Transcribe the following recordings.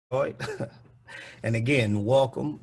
Lloyd. And again, welcome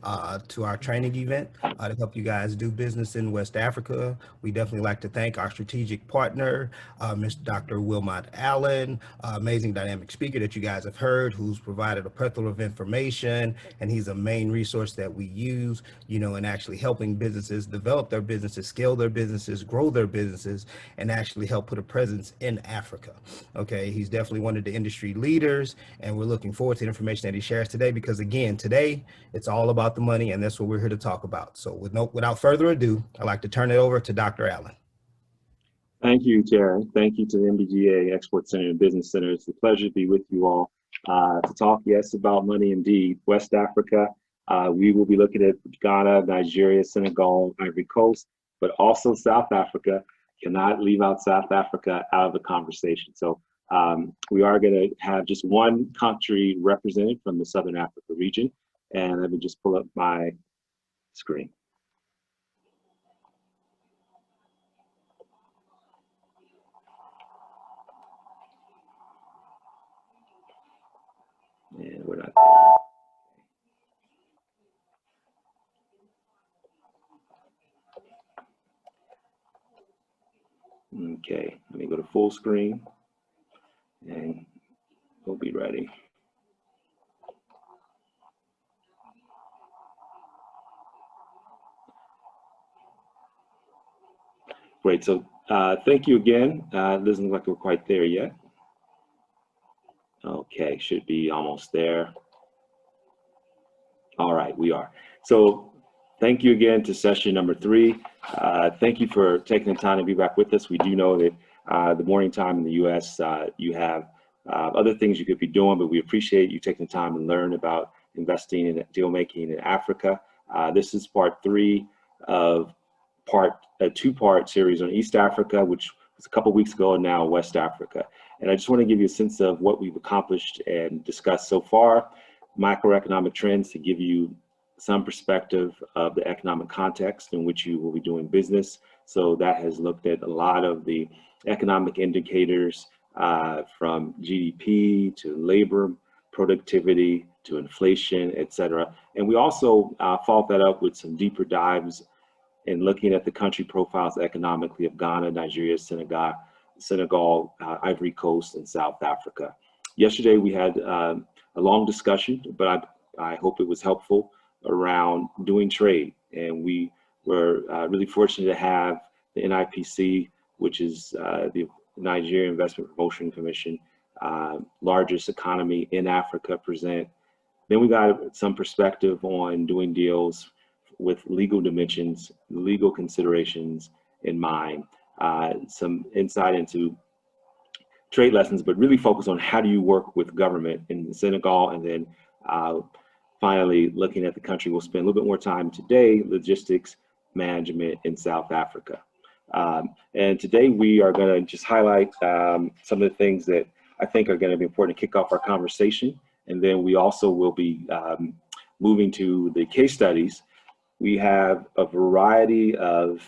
to our training event to help you guys do business in West Africa. We definitely like to thank our strategic partner, Mr. Dr. Wilmot Allen, amazing dynamic speaker that you guys have heard, who's provided a plethora of information, and he's a main resource that we use, in actually helping businesses develop their businesses, scale their businesses, grow their businesses, and actually help put a presence in Africa. Okay, he's definitely one of the industry leaders, and we're looking forward to the information that he shares today because, again, today it's all about the money, and that's what we're here to talk about. So, without further ado, I'd like to turn it over to Dr. Allen. Thank you, Terry. Thank you to the MBDA Export Center and Business Center. It's a pleasure to be with you all to talk, yes, about money indeed. West Africa, we will be looking at Ghana, Nigeria, Senegal, Ivory Coast, but also South Africa. Cannot leave out South Africa out of the conversation. So we are going to have just one country represented from the Southern Africa region. And let me just pull up my screen. And we're not there. Okay, let me go to full screen and we'll be ready. Great, so thank you again. It doesn't look like we're quite there yet. Okay, should be almost there. All right, we are. So thank you again to session number 3. Thank you for taking the time to be back with us. We do know that the morning time in the US, you have other things you could be doing, but we appreciate you taking the time to learn about investing and deal making in Africa. This is part 3 of a 2-part series on East Africa, which was a couple weeks ago, and now West Africa. And I just want to give you a sense of what we've accomplished and discussed so far, macroeconomic trends to give you some perspective of the economic context in which you will be doing business. So that has looked at a lot of the economic indicators from GDP to labor productivity to inflation, et cetera. And we also followed that up with some deeper dives in looking at the country profiles economically of Ghana, Nigeria, Senegal, Ivory Coast, and South Africa. Yesterday we had a long discussion, but I hope it was helpful around doing trade. And we were really fortunate to have the NIPC, which is the Nigeria Investment Promotion Commission, largest economy in Africa, present. Then we got some perspective on doing deals with legal dimensions, legal considerations in mind, some insight into trade lessons, but really focus on how do you work with government in Senegal, and then finally looking at the country. We'll spend a little bit more time today, logistics management in South Africa. And today we are going to just highlight some of the things that I think are going to be important to kick off our conversation. And then we also will be moving to the case studies. We have a variety of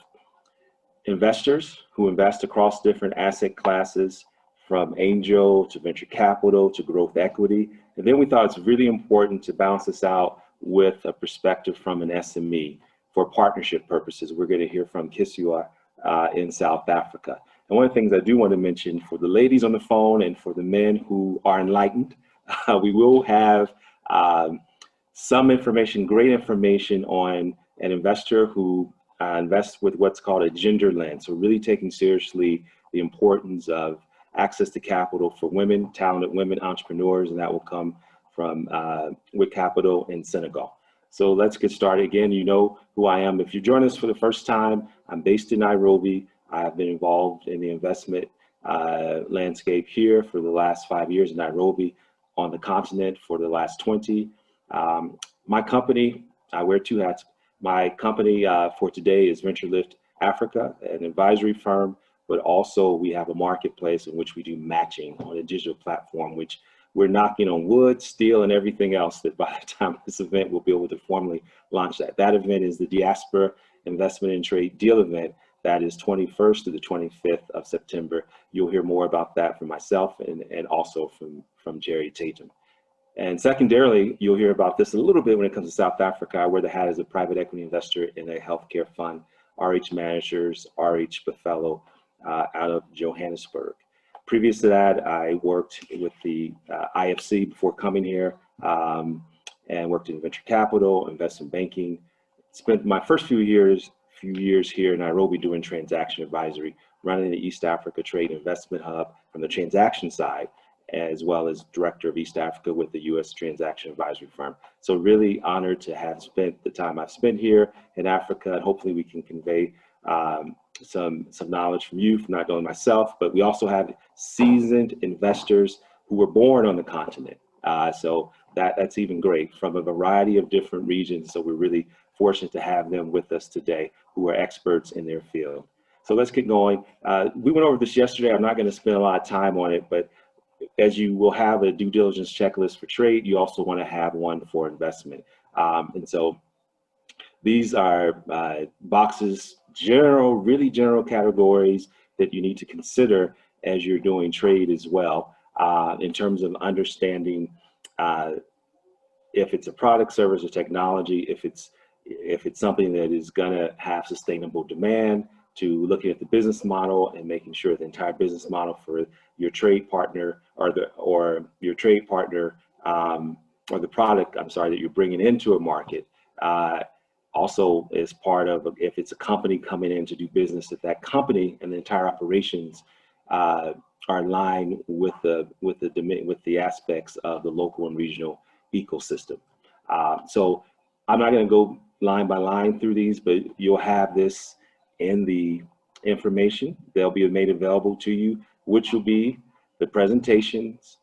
investors who invest across different asset classes, from angel to venture capital to growth equity. And then we thought it's really important to balance this out with a perspective from an SME for partnership purposes. We're going to hear from Kisua in South Africa. And one of the things I do want to mention for the ladies on the phone and for the men who are enlightened, we will have some information, great information on an investor who invests with what's called a gender lens. So really taking seriously the importance of access to capital for women, talented women entrepreneurs, and that will come from with capital in Senegal. So let's get started. Again, you know who I am. If you're joining us for the first time, I'm based in Nairobi. I've been involved in the investment landscape here for the last 5 years in Nairobi, on the continent for the last 20. My company, I wear 2 hats. My company for today is VentureLift Africa, an advisory firm, but also we have a marketplace in which we do matching on a digital platform, which we're knocking on wood, steel, and everything else that by the time this event we'll be able to formally launch that. That event is the Diaspora Investment and Trade Deal event. That is 21st to the 25th of September. You'll hear more about that from myself and also from Jerry Tatum. And secondarily, you'll hear about this a little bit when it comes to South Africa. I wear the hat as a private equity investor in a healthcare fund, RH Managers, RH Buffalo, out of Johannesburg. Previous to that, I worked with the IFC before coming here, and worked in venture capital, investment banking. Spent my first few years here in Nairobi doing transaction advisory, running the East Africa Trade Investment Hub from the transaction side, as well as director of East Africa with the U.S. Transaction Advisory Firm. So really honored to have spent the time I've spent here in Africa, and hopefully we can convey some knowledge from you, from not only myself, but we also have seasoned investors who were born on the continent. So that's even great, from a variety of different regions. So we're really fortunate to have them with us today who are experts in their field. So let's get going. We went over this yesterday. I'm not going to spend a lot of time on it, but as you will have a due diligence checklist for trade, you also want to have one for investment. And so these are boxes, really general categories that you need to consider as you're doing trade as well, in terms of understanding if it's a product, service, or technology, if it's something that is going to have sustainable demand, to looking at the business model and making sure the entire business model for your trade partner or the product, I'm sorry, that you're bringing into a market. Also, as part of, if it's a company coming in to do business, that company and the entire operations are aligned with the aspects of the local and regional ecosystem. So I'm not going to go line by line through these, but you'll have this in the information. They'll be made available to you, which will be the presentations,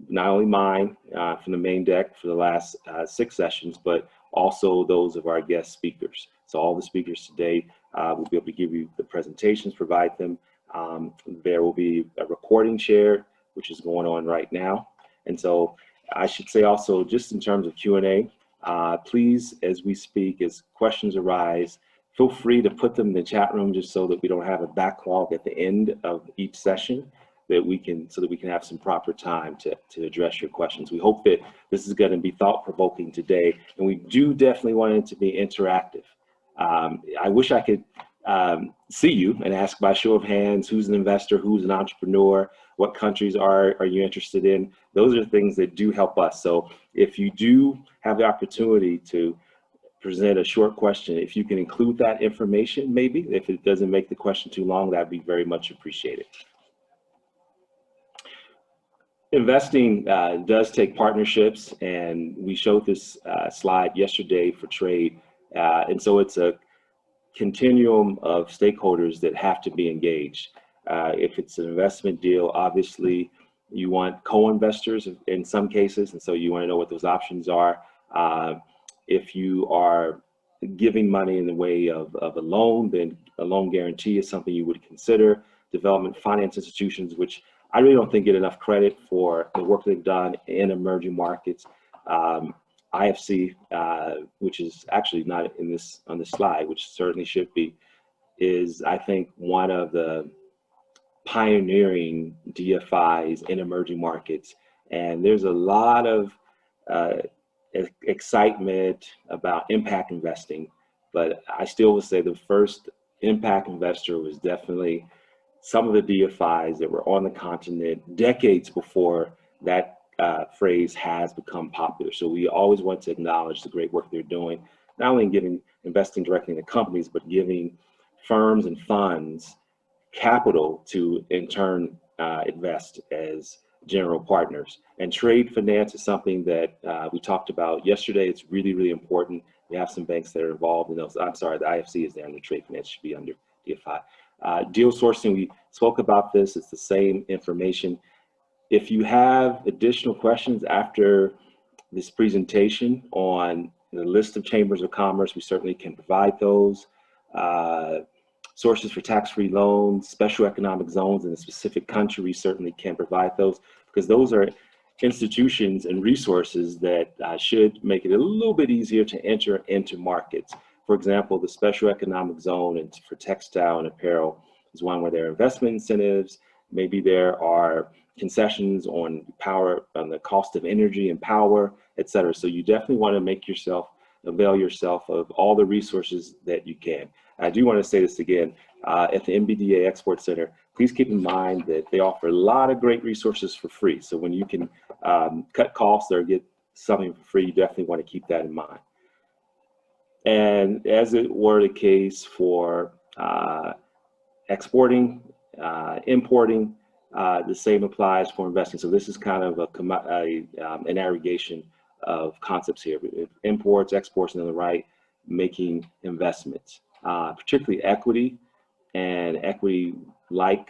not only mine from the main deck for the last 6 sessions, but also those of our guest speakers. So all the speakers today will be able to give you the presentations, provide them. There will be a recording shared, which is going on right now. And so I should say also, just in terms of Q&A, please, as we speak, as questions arise, feel free to put them in the chat room, just so that we don't have a backlog at the end of each session, so that we can have some proper time to address your questions. We hope that this is going to be thought-provoking today, and we do definitely want it to be interactive. I wish I could see you and ask by show of hands who's an investor, who's an entrepreneur, what countries are you interested in. Those are things that do help us. So if you do have the opportunity to present a short question, if you can include that information, maybe if it doesn't make the question too long, that'd be very much appreciated. Investing does take partnerships, and we showed this slide yesterday for trade. And so it's a continuum of stakeholders that have to be engaged. If it's an investment deal, obviously you want co-investors in some cases, and so you want to know what those options are. If you are giving money in the way of a loan, then a loan guarantee is something you would consider. Development finance institutions, which I really don't think get enough credit for the work they've done in emerging markets. IFC, which is actually not on this slide, which certainly should be, is I think one of the pioneering DFIs in emerging markets. And there's a lot of excitement about impact investing, but I still would say the first impact investor was definitely some of the DFIs that were on the continent decades before that phrase has become popular. So we always want to acknowledge the great work they're doing, not only in investing directly into companies, but giving firms and funds capital to in turn invest as general partners. And trade finance is something that we talked about yesterday. It's really, really important. We have some banks that are involved in those. I'm sorry, the IFC is there under trade finance, should be under DFI. Deal sourcing, we spoke about this. It's the same information. If you have additional questions after this presentation on the list of chambers of commerce, we certainly can provide those. Sources for tax-free loans, special economic zones in a specific country, we certainly can provide those, because those are institutions and resources that should make it a little bit easier to enter into markets. For example, the special economic zone for textile and apparel is one where there are investment incentives Maybe there are concessions on power, on the cost of energy and power, et cetera. So you definitely want to make yourself, avail yourself of all the resources that you can. I do want to say this again, at the MBDA Export Center, please keep in mind that they offer a lot of great resources for free. So when you can cut costs or get something for free, you definitely want to keep that in mind. And as it were the case for exporting, importing, the same applies for investing. So this is kind of an aggregation of concepts here: imports, exports, and on the right, making investments, particularly equity and equity-like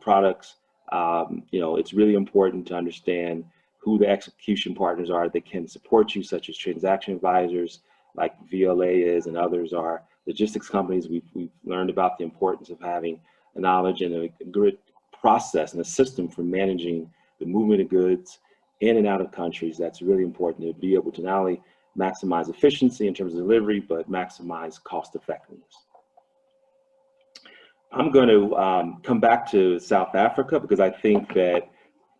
products. It's really important to understand who the execution partners are that can support you, such as transaction advisors, like VLA is, and others are logistics companies. We've learned about the importance of having a knowledge and a good process and a system for managing the movement of goods in and out of countries. That's really important to be able to not only maximize efficiency in terms of delivery, but maximize cost effectiveness. I'm going to come back to South Africa because I think that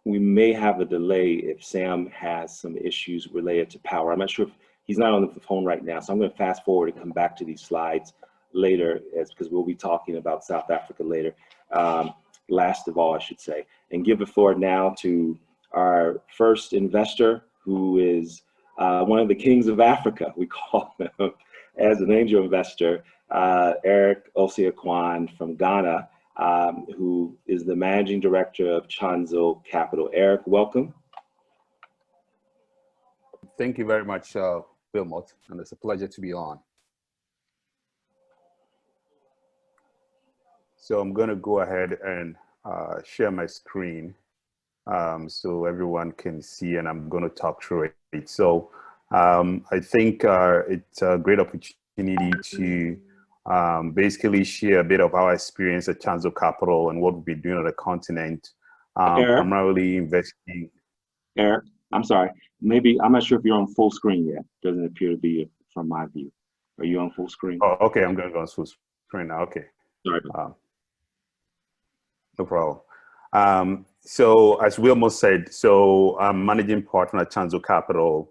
we may have a delay if Sam has some issues related to power. I'm not sure if he's not on the phone right now, so I'm going to fast forward and come back to these slides later, because we'll be talking about South Africa later. Last of all, I should say, and give the floor now to our first investor, who is one of the kings of Africa. We call him as an angel investor, Eric Osiakwan from Ghana, who is the managing director of Chanzo Capital. Eric, welcome. Thank you very much, Wilmot, and it's a pleasure to be on. So I'm going to go ahead and share my screen so everyone can see, and I'm going to talk through it. So I think it's a great opportunity to basically share a bit of our experience at Chanzo Capital and what we've been doing on the continent, primarily investing. Eric, I'm sorry. Maybe, I'm not sure if you're on full screen yet. Doesn't appear to be from my view. Are you on full screen? Oh, okay. I'm going to go on full screen now. Okay. Sorry. No problem. So as Wilmot said, so I'm managing partner at Chanzo Capital.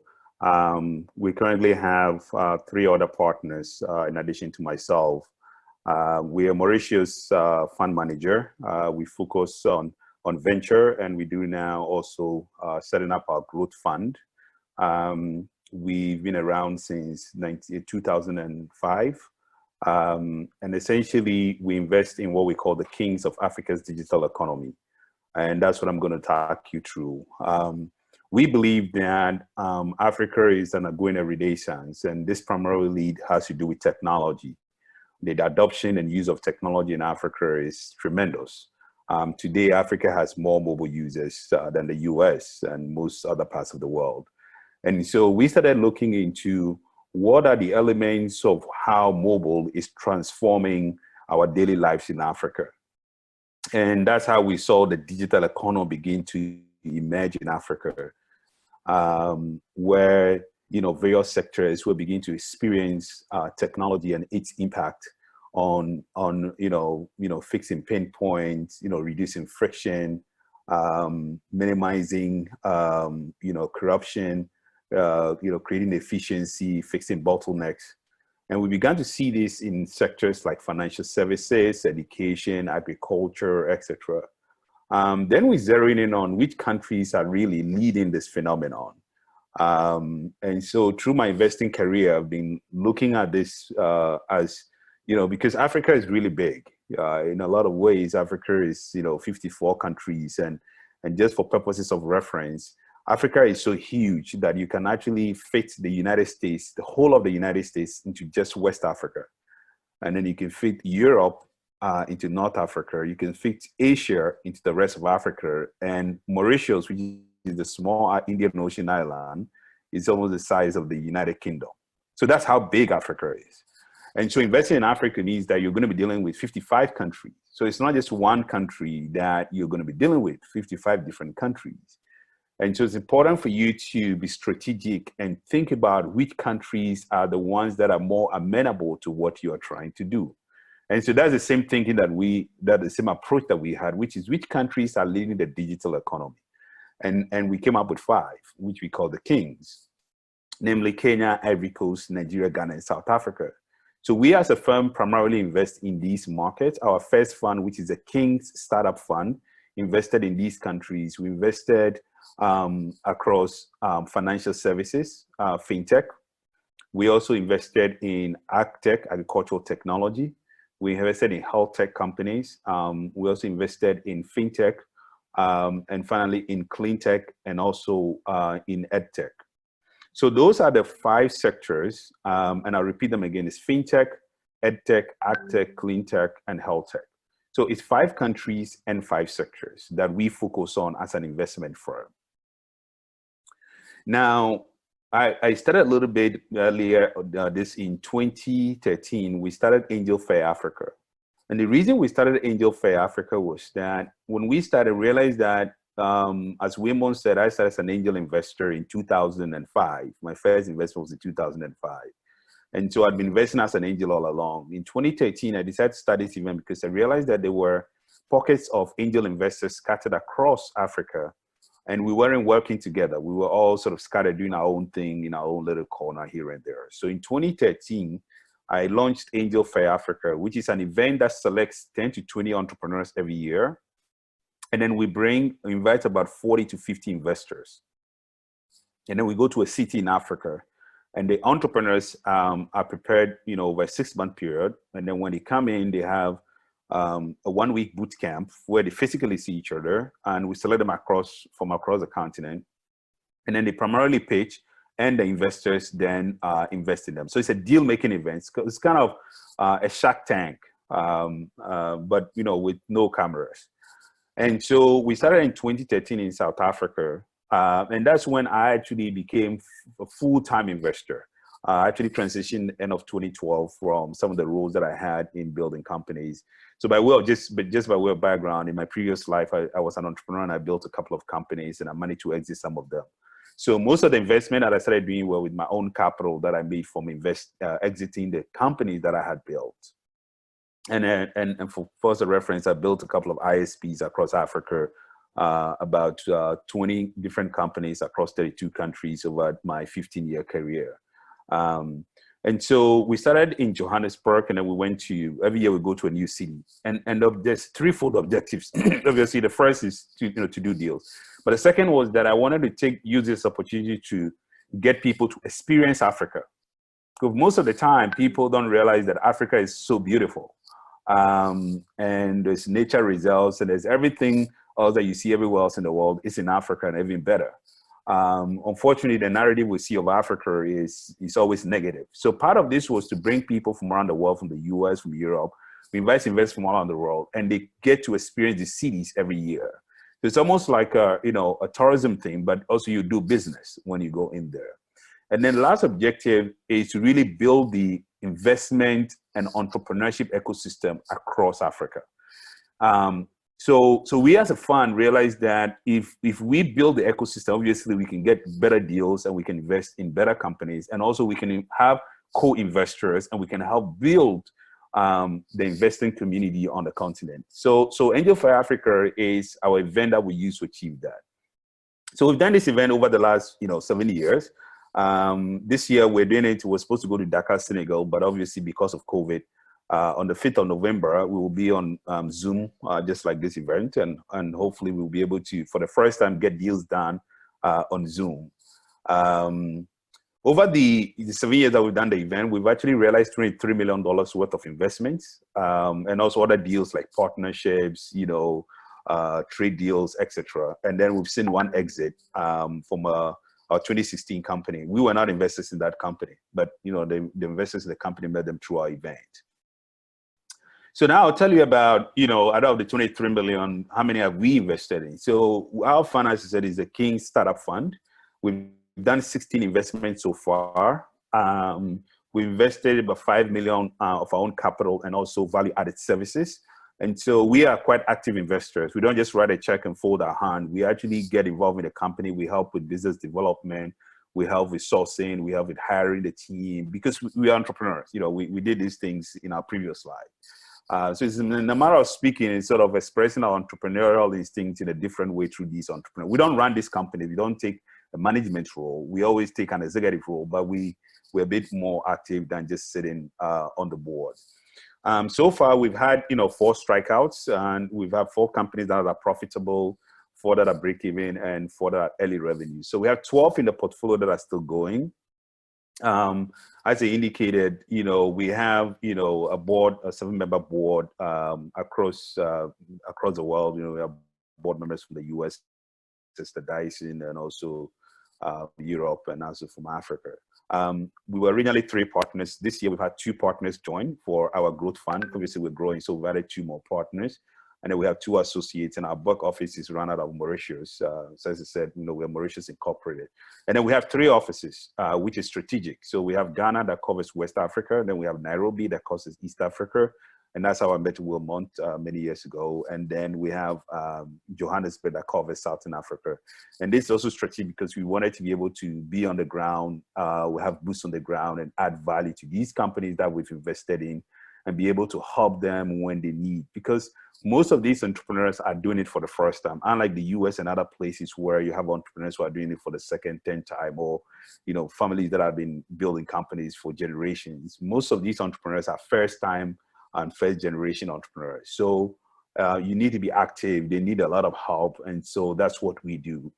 We currently have 3 other partners in addition to myself. We are Mauritius fund manager. We focus on venture, and we do now also setting up our growth fund. We've been around since 2005. And essentially, we invest in what we call the kings of Africa's digital economy. And that's what I'm going to talk you through. We believe that Africa is undergoing a renaissance, and this primarily has to do with technology. The adoption and use of technology in Africa is tremendous. Today, Africa has more mobile users than the US and most other parts of the world. And so we started looking into what are the elements of how mobile is transforming our daily lives in Africa. And that's how we saw the digital economy begin to emerge in Africa, where various sectors will begin to experience technology and its impact on fixing pain points, reducing friction, minimizing corruption, creating efficiency, fixing bottlenecks. And we began to see this in sectors like financial services, education, agriculture, etc. Then we zeroed in on which countries are really leading this phenomenon. And so through my investing career, I've been looking at this as, because Africa is really big. In a lot of ways, Africa is, 54 countries. And just for purposes of reference, Africa is so huge that you can actually fit the United States, the whole of the United States, into just West Africa. And then you can fit Europe into North Africa. You can fit Asia into the rest of Africa. And Mauritius, which is the small Indian Ocean island, is almost the size of the United Kingdom. So that's how big Africa is. And so investing in Africa means that you're going to be dealing with 55 countries. So it's not just one country that you're going to be dealing with, 55 different countries. And so it's important for you to be strategic and think about which countries are the ones that are more amenable to what you are trying to do. And so that's the same thinking that the same approach that we had, which is which countries are leading the digital economy. And we came up with 5, which we call the Kings, namely Kenya, Ivory Coast, Nigeria, Ghana, and South Africa. So we as a firm primarily invest in these markets. Our first fund, which is the Kings Startup Fund, invested in these countries. We invested across financial services, fintech. We also invested in agtech, agricultural technology. We invested in health tech companies. We also invested in fintech, and finally in clean tech, and also in edtech. So those are the 5 sectors, and I'll repeat them again. It's fintech, edtech, agtech, clean tech, and health tech. So it's 5 countries and 5 sectors that we focus on as an investment firm. Now, I started a little bit earlier, this in 2013, we started Angel Fair Africa. And the reason we started Angel Fair Africa was that when we started, realized that, as Wilmot said, I started as an angel investor in 2005. My first investment was in 2005. And so I'd been investing as an angel all along. In 2013, I decided to start this event because I realized that there were pockets of angel investors scattered across Africa, and we weren't working together. We were all sort of scattered doing our own thing in our own little corner here and there. So in 2013, I launched Angel Fair Africa, which is an event that selects 10 to 20 entrepreneurs every year. And then we invite about 40 to 50 investors. And then we go to a city in Africa, and the entrepreneurs are prepared, over a 6-month period. And then when they come in, they have a 1-week boot camp where they physically see each other, and we select them from across the continent. And then they primarily pitch, and the investors then invest in them. So it's a deal-making event. It's kind of a Shark Tank, but with no cameras. And so we started in 2013 in South Africa, and that's when I actually became a full-time investor. I actually transitioned end of 2012 from some of the roles that I had in building companies. So by way of just by way of background, in my previous life, I was an entrepreneur, and I built a couple of companies, and I managed to exit some of them. So most of the investment that I started doing were with my own capital that I made from exiting the companies that I had built. And for further reference, I built a couple of ISPs across Africa, about 20 different companies across 32 countries over my 15-year career. And so we started in Johannesburg, and then we went every year we go to a new city. And there's 3-fold objectives. Obviously, the first is to do deals. But the second was that I wanted to use this opportunity to get people to experience Africa. Because most of the time, people don't realize that Africa is so beautiful. And there's nature reserves, and there's everything else that you see everywhere else in the world is in Africa, and even better. Unfortunately, the narrative we see of Africa is always negative. So part of this was to bring people from around the world, from the US, from Europe. We invite investors from all around the world, and they get to experience the cities every year. So it's almost like a tourism thing, but also you do business when you go in there. And then the last objective is to really build the investment and entrepreneurship ecosystem across Africa. So we as a fund realized that if we build the ecosystem, obviously we can get better deals, and we can invest in better companies, and also we can have co-investors, and we can help build the investing community on the continent. So Angel Fair Africa is our event that we use to achieve that. So we've done this event over the last 7 years. This year we're doing it. We're supposed to go to Dakar, Senegal, but obviously because of COVID, on the 5th of November, we will be on Zoom, just like this event, and hopefully we'll be able to, for the first time, get deals done on Zoom. Over the 7 years that we've done the event, we've actually realized $23 million worth of investments, and also other deals like partnerships, trade deals, etc. And then we've seen one exit from our 2016 company. We were not investors in that company, but the investors in the company met them through our event. So now I'll tell you about, out of the 23 million, how many have we invested in? So our fund, as I said, is the King Startup Fund. We've done 16 investments so far. We invested about 5 million of our own capital, and also value-added services. And so we are quite active investors. We don't just write a check and fold our hand. We actually get involved in the company. We help with business development. We help with sourcing. We help with hiring the team, because we are entrepreneurs. We did these things in our previous life. So it's in a matter of speaking, it's sort of expressing our entrepreneurial instinct in a different way through these entrepreneurs. We don't run this company. We don't take a management role. We always take an executive role, but we're a bit more active than just sitting on the board. So far, we've had 4 strikeouts, and we've had 4 companies that are profitable, 4 that are break-even, and 4 that are early revenue. So we have 12 in the portfolio that are still going. As I indicated, we have a board, a 7-member board across the world. We have board members from the U.S., Sister Dyson, and also Europe, and also from Africa. We were originally 3 partners. This year, we've had 2 partners join for our growth fund. Obviously, we're growing, so we've added 2 more partners. And then we have 2 associates, and our back office is run out of Mauritius. So as I said, we're Mauritius Incorporated. And then we have 3 offices, which is strategic. So we have Ghana that covers West Africa. Then we have Nairobi that covers East Africa. And that's how I met Wilmot many years ago. And then we have Johannesburg that covers Southern Africa. And this is also strategic because we wanted to be able to be on the ground. We have boots on the ground and add value to these companies that we've invested in and be able to help them when they need. Because most of these entrepreneurs are doing it for the first time, unlike the US and other places where you have entrepreneurs who are doing it for the second, 10th time, or families that have been building companies for generations. Most of these entrepreneurs are first time and first generation entrepreneurs. So you need to be active. They need a lot of help. And so that's what we do,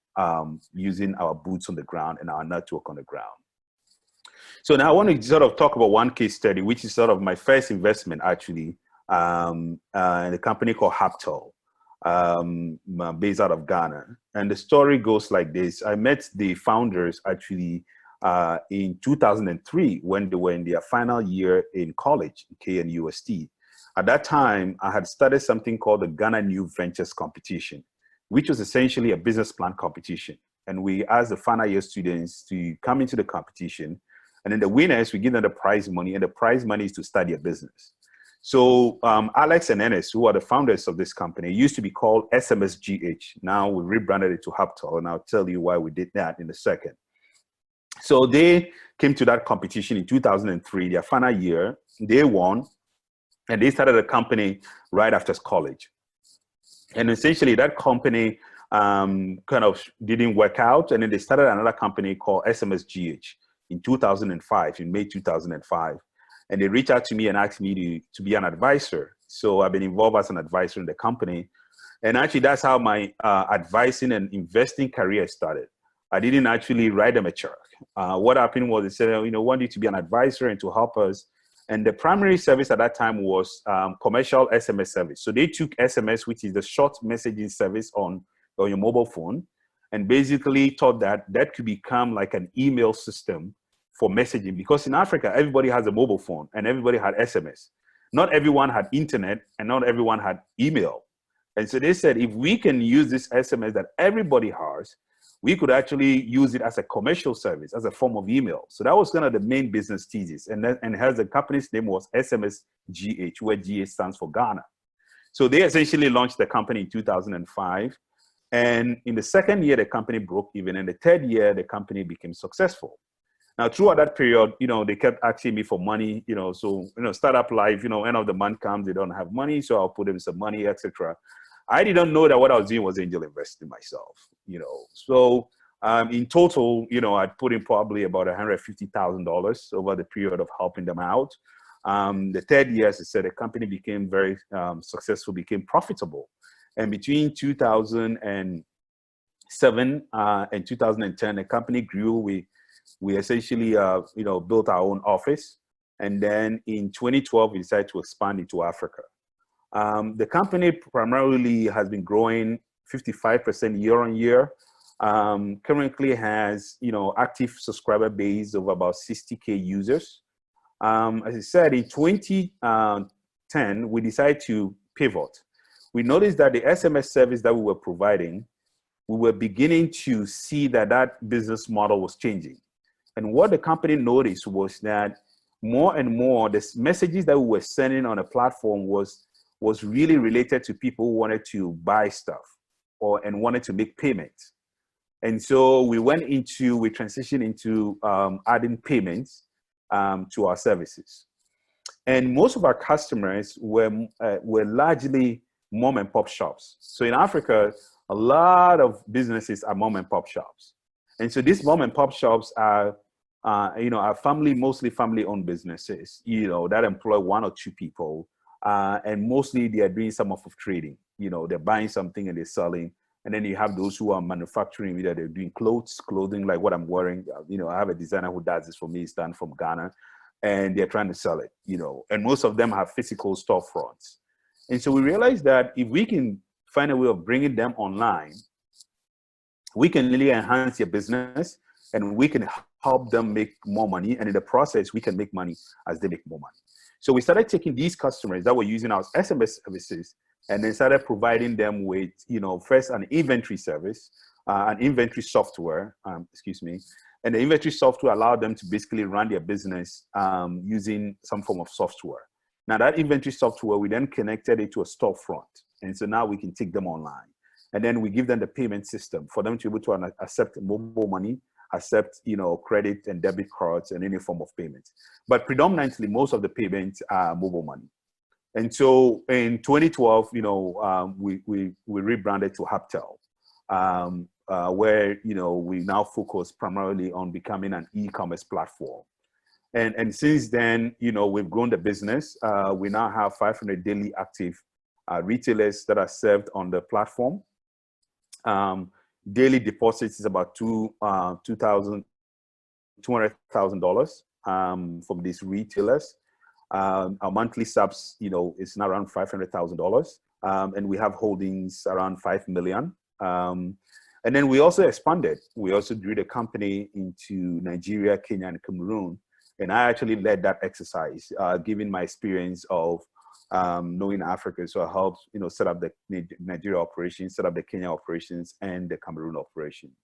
using our boots on the ground and our network on the ground. So now I want to sort of talk about one case study, which is sort of my first investment, actually, in a company called Haptel, based out of Ghana. And the story goes like this. I met the founders actually in 2003 when they were in their final year in college, KNUST. At that time, I had started something called the Ghana New Ventures Competition, which was essentially a business plan competition. And we asked the final year students to come into the competition. And then the winners, we give them the prize money, and the prize money is to start their business. So Alex and Ennis, who are the founders of this company, used to be called SMSGH. Now we rebranded it to Haptel, and I'll tell you why we did that in a second. So they came to that competition in 2003, their final year. They won, and they started a company right after college. And essentially that company kind of didn't work out, and then they started another company called SMSGH in 2005, in May 2005. And they reached out to me and asked me to be an advisor. So I've been involved as an advisor in the company. And actually, that's how my advising and investing career started. I didn't actually write them a check. What happened was they said, we want you to be an advisor and to help us. And the primary service at that time was commercial SMS service. So they took SMS, which is the short messaging service on your mobile phone, and basically thought that that could become like an email system for messaging, because in Africa, everybody has a mobile phone and everybody had SMS. Not everyone had internet and not everyone had email. And so they said, if we can use this SMS that everybody has, we could actually use it as a commercial service, as a form of email. So that was kind of the main business thesis. And the company's name was SMSGH, where GH stands for Ghana. So they essentially launched the company in 2005. And in the second year, the company broke even. In the third year, the company became successful. Now, throughout that period, they kept asking me for money, so, startup life, end of the month comes, they don't have money, so I'll put them some money, etc. I didn't know that what I was doing was angel investing myself, So in total, I'd put in probably about $150,000 over the period of helping them out. The third year, as I said, the company became very successful, became profitable. And between 2007 and 2010, the company grew. We essentially, built our own office. And then in 2012, we decided to expand into Africa. The company primarily has been growing 55% year on year. Currently has, active subscriber base of about 60K users. As I said, in 2010, we decided to pivot. We noticed that the SMS service that we were providing, we were beginning to see that business model was changing. And what the company noticed was that more and more, the messages that we were sending on a platform was really related to people who wanted to buy stuff and wanted to make payments. And so we transitioned into adding payments to our services. And most of our customers were largely mom and pop shops. So in Africa, a lot of businesses are mom and pop shops. And so these mom and pop shops are, are mostly family-owned businesses, that employ one or two people. And mostly they are doing some of trading. They're buying something and they're selling. And then you have those who are manufacturing, either they're doing clothing like what I'm wearing. I have a designer who does this for me, he's from Ghana, and they're trying to sell it, and most of them have physical storefronts. And so we realized that if we can find a way of bringing them online, we can really enhance your business and we can help them make more money. And in the process, we can make money as they make more money. So we started taking these customers that were using our SMS services and then started providing them with, first an inventory service, an inventory software, and the inventory software allowed them to basically run their business using some form of software. Now that inventory software, we then connected it to a storefront. And so now we can take them online. And then we give them the payment system for them to be able to accept mobile money, accept, credit and debit cards and any form of payment. But predominantly, most of the payments are mobile money. And so in 2012, we rebranded to Haptel, where, we now focus primarily on becoming an e-commerce platform. And since then, we've grown the business. We now have 500 daily active retailers that are served on the platform. Daily deposits is about $200,000 from these retailers. Our monthly subs, is now around $500,000, and we have holdings around 5 million. And then we also expanded. We also drew the company into Nigeria, Kenya, and Cameroon. And I actually led that exercise, given my experience of knowing Africa. So I helped, set up the Nigeria operations, set up the Kenya operations, and the Cameroon operations.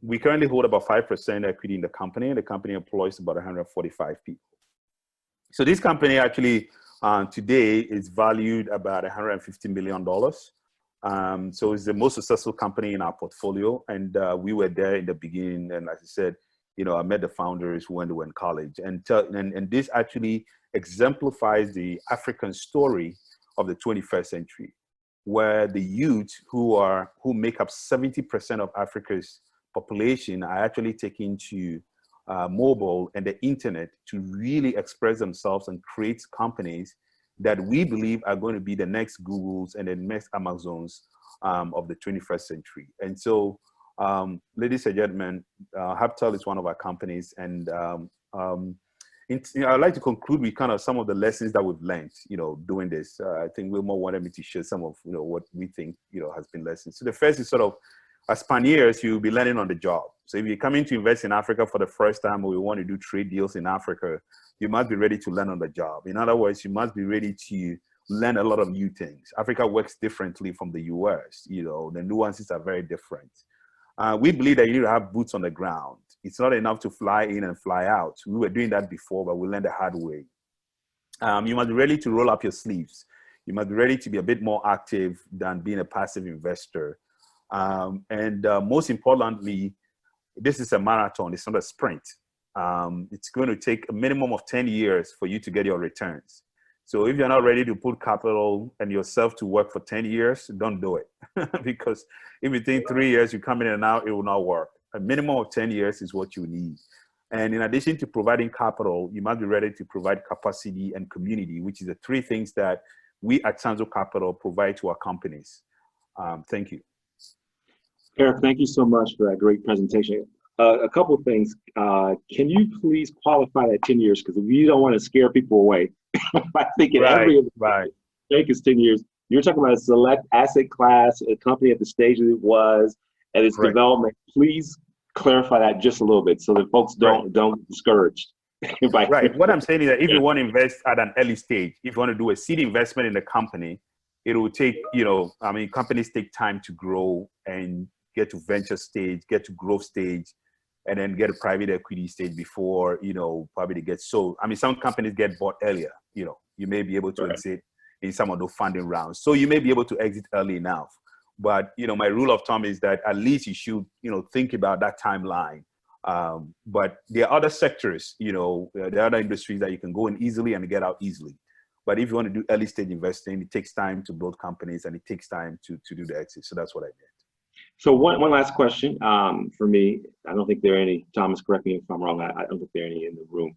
We currently hold about 5% equity in the company, and the company employs about 145 people. So this company actually today is valued about $150 million. So it's the most successful company in our portfolio. And we were there in the beginning. And like I said, I met the founders when they were in college. And this actually exemplifies the African story of the 21st century, where the youth who make up 70% of Africa's population are actually taking to mobile and the internet to really express themselves and create companies that we believe are going to be the next Googles and the next Amazons of the 21st century. And so, ladies and gentlemen, Haptel is one of our companies, and I'd like to conclude with kind of some of the lessons that we've learned, doing this. I think Wilmot wanted me to share some of, what we think, has been lessons. So the first is sort of, as pioneers, you'll be learning on the job. So if you're coming to invest in Africa for the first time, or you want to do trade deals in Africa, you must be ready to learn on the job. In other words, you must be ready to learn a lot of new things. Africa works differently from the US. The nuances are very different. We believe that you need to have boots on the ground. It's not enough to fly in and fly out. We were doing that before, but we learned the hard way. You must be ready to roll up your sleeves. You must be ready to be a bit more active than being a passive investor. And most importantly, this is a marathon. It's not a sprint. It's going to take a minimum of 10 years for you to get your returns. So if you're not ready to put capital and yourself to work for 10 years, don't do it. Because if you think 3 years, you come in and out, it will not work. A minimum of 10 years is what you need. And in addition to providing capital, you must be ready to provide capacity and community, which is the three things that we at Sanzo Capital provide to our companies. Thank you. Eric, thank you so much for that great presentation. A couple of things. Can you please qualify that 10 years? Because we don't want to scare people away. I think every stake is 10 years. You're talking about a select asset class, a company at the stage that it was, and its development. Please clarify that just a little bit so that folks don't get discouraged. Right. What I'm saying is that if you want to invest at an early stage, if you want to do a seed investment in the company, it will take, companies take time to grow and get to venture stage, get to growth stage, and then get a private equity stage before, probably they get sold. Some companies get bought earlier, you may be able to exit in some of those funding rounds. So you may be able to exit early enough. But, my rule of thumb is that at least you should, think about that timeline But there are other sectors, you know, there are other industries that you can go in easily and get out easily. But if you want to do early stage investing, it takes time to build companies and it takes time to do the exit. So that's what I did. So one last question for me. I don't think there are any, Thomas, correct me if I'm wrong, I don't think there are any in the room.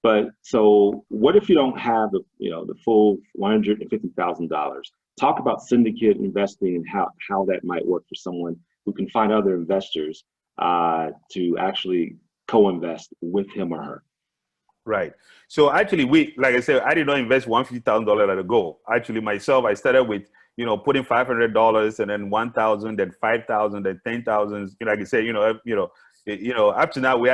But so what if you don't have the, you know, the full $150,000? Talk about syndicate investing and how that might work for someone who can find other investors to actually co-invest with him or her. Right. So actually, like I said, I did not invest $150,000 at a go. Actually, myself, I started with, you know, putting $500 and then 1,000, then 5,000, then 10,000. Like I said, up to now, we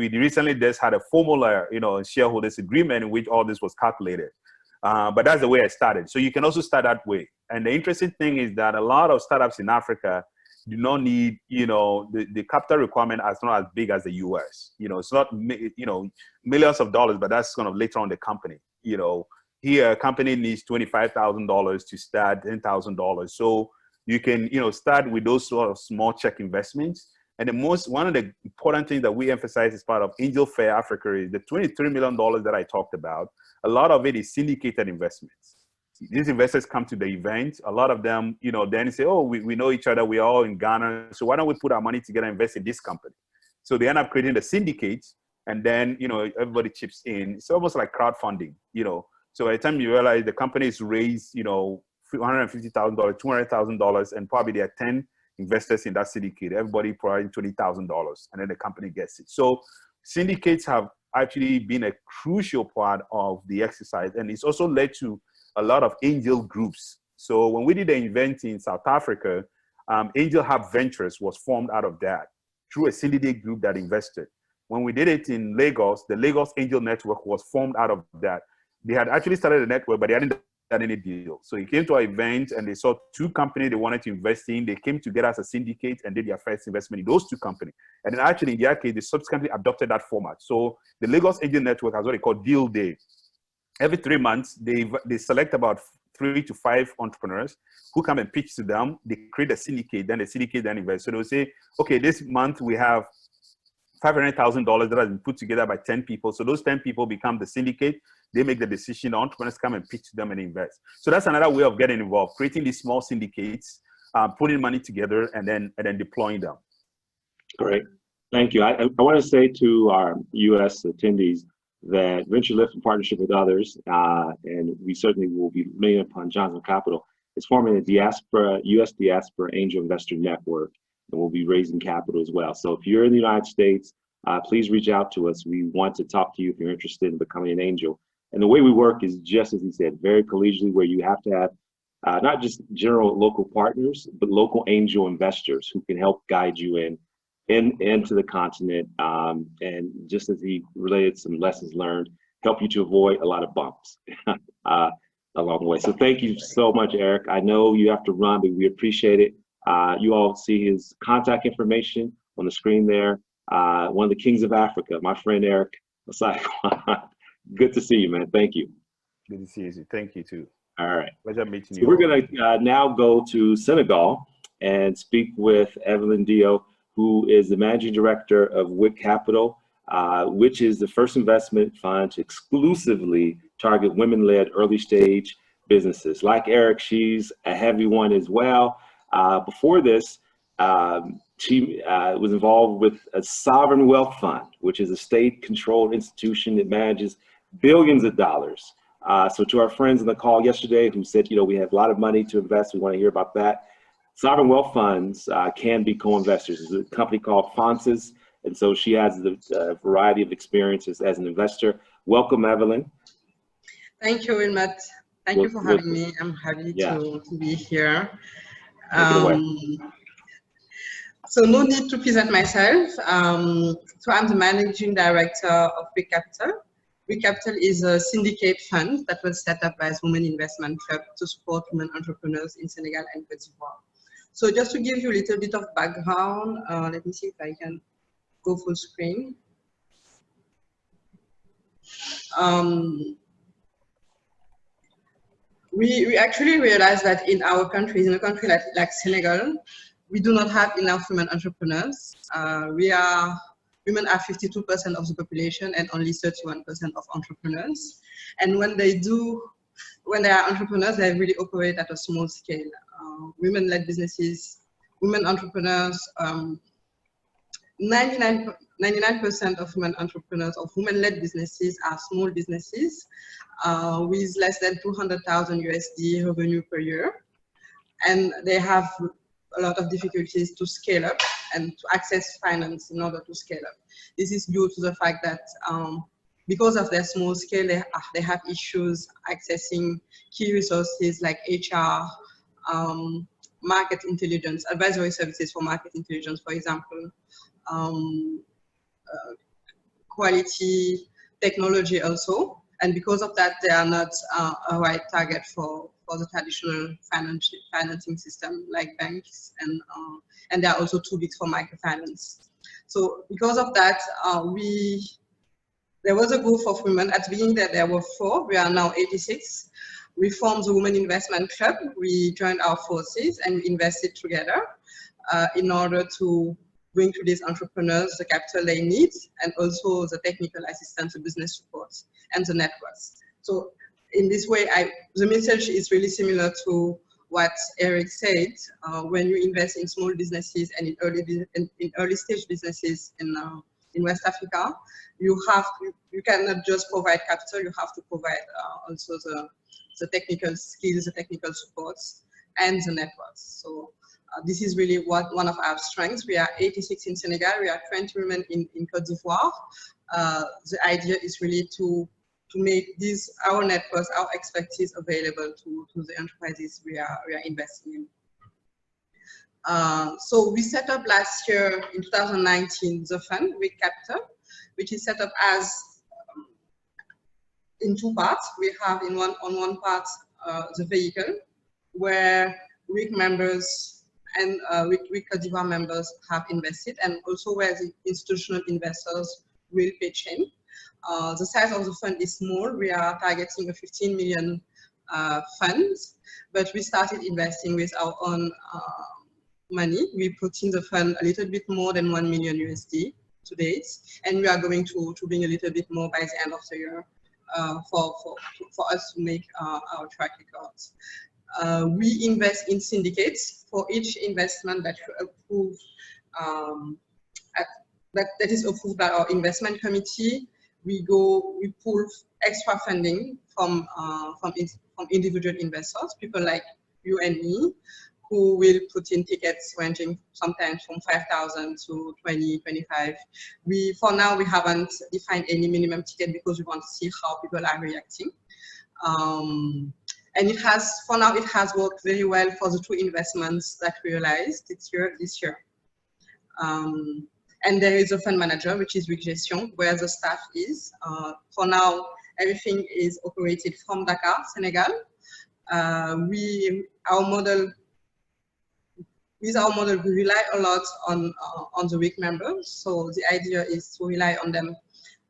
recently just had a formula, you know, shareholders agreement in which all this was calculated. But that's the way I started. So you can also start that way. And the interesting thing is that a lot of startups in Africa do not need, you know, the capital requirement is not as big as the US. You know, it's not, you know, millions of dollars, but that's kind of later on the company. You know, here a company needs $25,000 to start, $10,000. So you can, you know, start with those sort of small check investments. And one of the important things that we emphasize as part of Angel Fair Africa is the $23 million that I talked about. A lot of it is syndicated investments. These investors come to the event. A lot of them, you know, then say, oh, we know each other. We're all in Ghana. So why don't we put our money together and invest in this company? So they end up creating the syndicate. And then, you know, everybody chips in. It's almost like crowdfunding, you know. So by the time you realize the company is raised, you know, $150,000, $200,000, and probably there are 10 investors in that syndicate, everybody providing $20,000, and then the company gets it. So syndicates have actually been a crucial part of the exercise. And it's also led to a lot of angel groups. So when we did the event in South Africa, Angel Hub Ventures was formed out of that through a syndicate group that invested. When we did it in Lagos, the Lagos Angel Network was formed out of that. They had actually started a network, but they hadn't done any deal. So he came to our event and they saw two companies they wanted to invest in. They came together as a syndicate and did their first investment in those two companies. And then actually in their case, they subsequently adopted that format. So the Lagos Angel Network has what they call Deal Day. Every 3 months, they select about 3 to 5 entrepreneurs who come and pitch to them. They create a syndicate, then the syndicate then invests. So they'll say, okay, this month we have $500,000 that has been put together by 10 people. So those 10 people become the syndicate. They make the decision. The entrepreneurs come and pitch to them and invest. So that's another way of getting involved, creating these small syndicates, putting money together, and then deploying them. Great. Thank you. I want to say to our U.S. attendees that VentureLift, in partnership with others, and we certainly will be leaning upon Johnson Capital, is forming a U.S. Diaspora Angel Investor Network, and we'll be raising capital as well. So if you're in the United States, please reach out to us. We want to talk to you if you're interested in becoming an angel. And the way we work is just as he said, very collegially, where you have to have not just general local partners, but local angel investors who can help guide you into the continent, and just as he related some lessons learned, help you to avoid a lot of bumps along the way. So thank you so much, Eric. I know you have to run, but we appreciate it. You all see his contact information on the screen there. One of the kings of Africa, my friend Eric. Good to see you, man. Thank you. Good to see you. Thank you too. All right. Pleasure meeting you. So we're going to now go to Senegal and speak with Evelyn Dio, who is the managing director of WIC Capital, which is the first investment fund to exclusively target women-led early stage businesses. Like Eric, she's a heavy one as well. Before this, she was involved with a sovereign wealth fund, which is a state-controlled institution that manages billions of dollars. So to our friends on the call yesterday who said, you know, we have a lot of money to invest, we want to hear about that. Sovereign wealth funds can be co-investors. There's a company called Fonces, and so she has the variety of experiences as an investor. Welcome, Evelyn. Thank you, Wilmot. Thank you for having me. I'm happy to be here. So no need to present myself. So I'm the managing director of WIC Capital. WIC Capital is a syndicate fund that was set up by Women Investment Club to support women entrepreneurs in Senegal and Cote d'Ivoire. So just to give you a little bit of background, let me see if I can go full screen. We actually realized that in our countries, in a country like Senegal, we do not have enough women entrepreneurs. Women are 52% of the population and only 31% of entrepreneurs. And when they are entrepreneurs, they really operate at a small scale. Women-led businesses, women entrepreneurs, 99% of women entrepreneurs of women-led businesses are small businesses with less than 200,000 USD revenue per year. And they have a lot of difficulties to scale up and to access finance in order to scale up. This is due to the fact that because of their small scale, they have issues accessing key resources like HR, market intelligence, advisory services for market intelligence, for example, quality, technology also. And because of that, they are not a right target for the traditional financing system like banks, and they are also too big for microfinance. So because of that, there was a group of women. At the beginning there were 4, we are now 86. We formed the Women Investment Club. We joined our forces and we invested together in order to bring to these entrepreneurs the capital they need and also the technical assistance, the business support, and the networks. So in this way, the message is really similar to what Eric said. When you invest in small businesses and in early stage businesses in West Africa, you cannot just provide capital, you have to provide also the technical skills, the technical supports, and the networks. So this is really one of our strengths. We are 86 in Senegal, we are 20 women in Côte d'Ivoire. The idea is really to make our networks, our expertise available to the enterprises we are investing in. So we set up last year in 2019 the fund, WIC Capital, which is set up as in 2 parts. We have on one part the vehicle where WIC members and WIC Côte d'Ivoire members have invested, and also where the institutional investors will pitch in. The size of the fund is small. We are targeting a 15 million fund, but we started investing with our own money. We put in the fund a little bit more than 1 million USD to date, and we are going to bring a little bit more by the end of the year for us to make our track records. We invest in syndicates for each investment that you approve, that is approved by our investment committee. We pull extra funding from individual investors, people like you and me, who will put in tickets ranging sometimes from 5,000 to 20, 25. For now, we haven't defined any minimum ticket because we want to see how people are reacting. And for now, it has worked very well for the 2 investments that we realized this year. And there is a fund manager, which is WIC Gestion, where the staff is. For now, everything is operated from Dakar, Senegal. With our model, we rely a lot on the WIC members. So the idea is to rely on them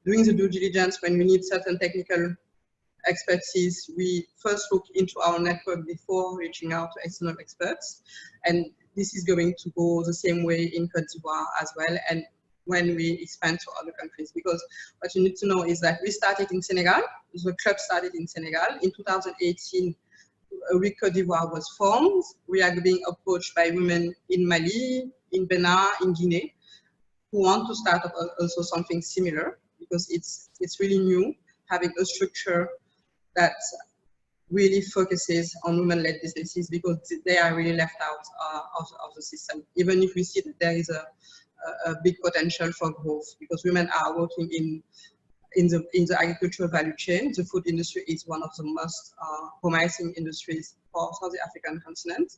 doing the due diligence when we need certain technical expertise. We first look into our network before reaching out to external experts. And this is going to go the same way in Côte d'Ivoire as well, and when we expand to other countries. Because what you need to know is that we started in Senegal, the club started in Senegal. In 2018, WIC Côte d'Ivoire was formed. We are being approached by women in Mali, in Benin, in Guinea, who want to start up also something similar, because it's really new, having a structure that really focuses on women-led businesses, because they are really left out of the system. Even if we see that there is a big potential for growth, because women are working in the agricultural value chain. The food industry is one of the most promising industries for the African continent.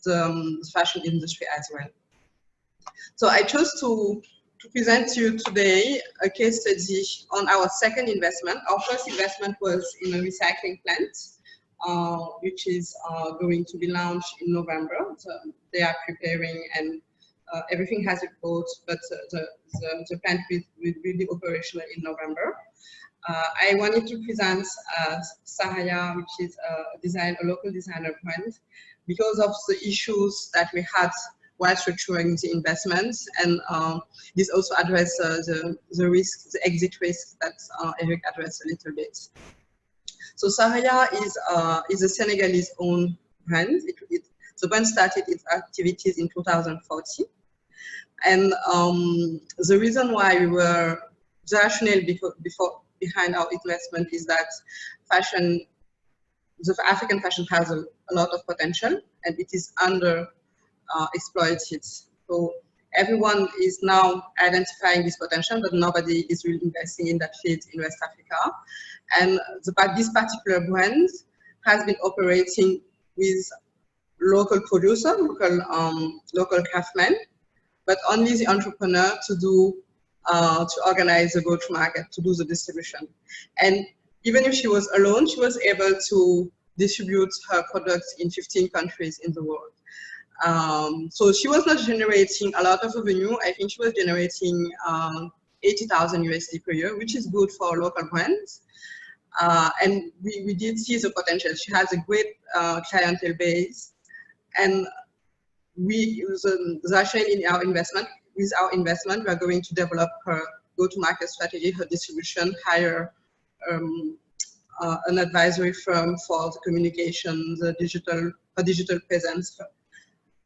The fashion industry as well. So I chose to present to you today a case study on our second investment. Our first investment was in a recycling plant, which is going to be launched in November. So they are preparing, and everything has been built, but the plant will be operational in November. I wanted to present Sahaya, which is a local designer brand, because of the issues that we had while structuring the investments, and this also addresses the risk, the exit risk that Eric addressed a little bit. So Saraya is a Senegalese-owned brand. The brand started its activities in 2014, and the reason why we were the rationale behind our investment is that the African fashion has a lot of potential, and it is under exploited. So everyone is now identifying this potential, but nobody is really investing in that field in West Africa. And this particular brand has been operating with local producer, local craftsmen, but only the entrepreneur to organize the go-to-market, to do the distribution. And even if she was alone, she was able to distribute her products in 15 countries in the world. So she was not generating a lot of revenue. I think she was generating 80,000 USD per year, which is good for local brands. And we did see the potential. She has a great clientele base, and the rationale in our investment, with our investment, we are going to develop her go-to-market strategy, her distribution, hire an advisory firm for the communication, her digital presence,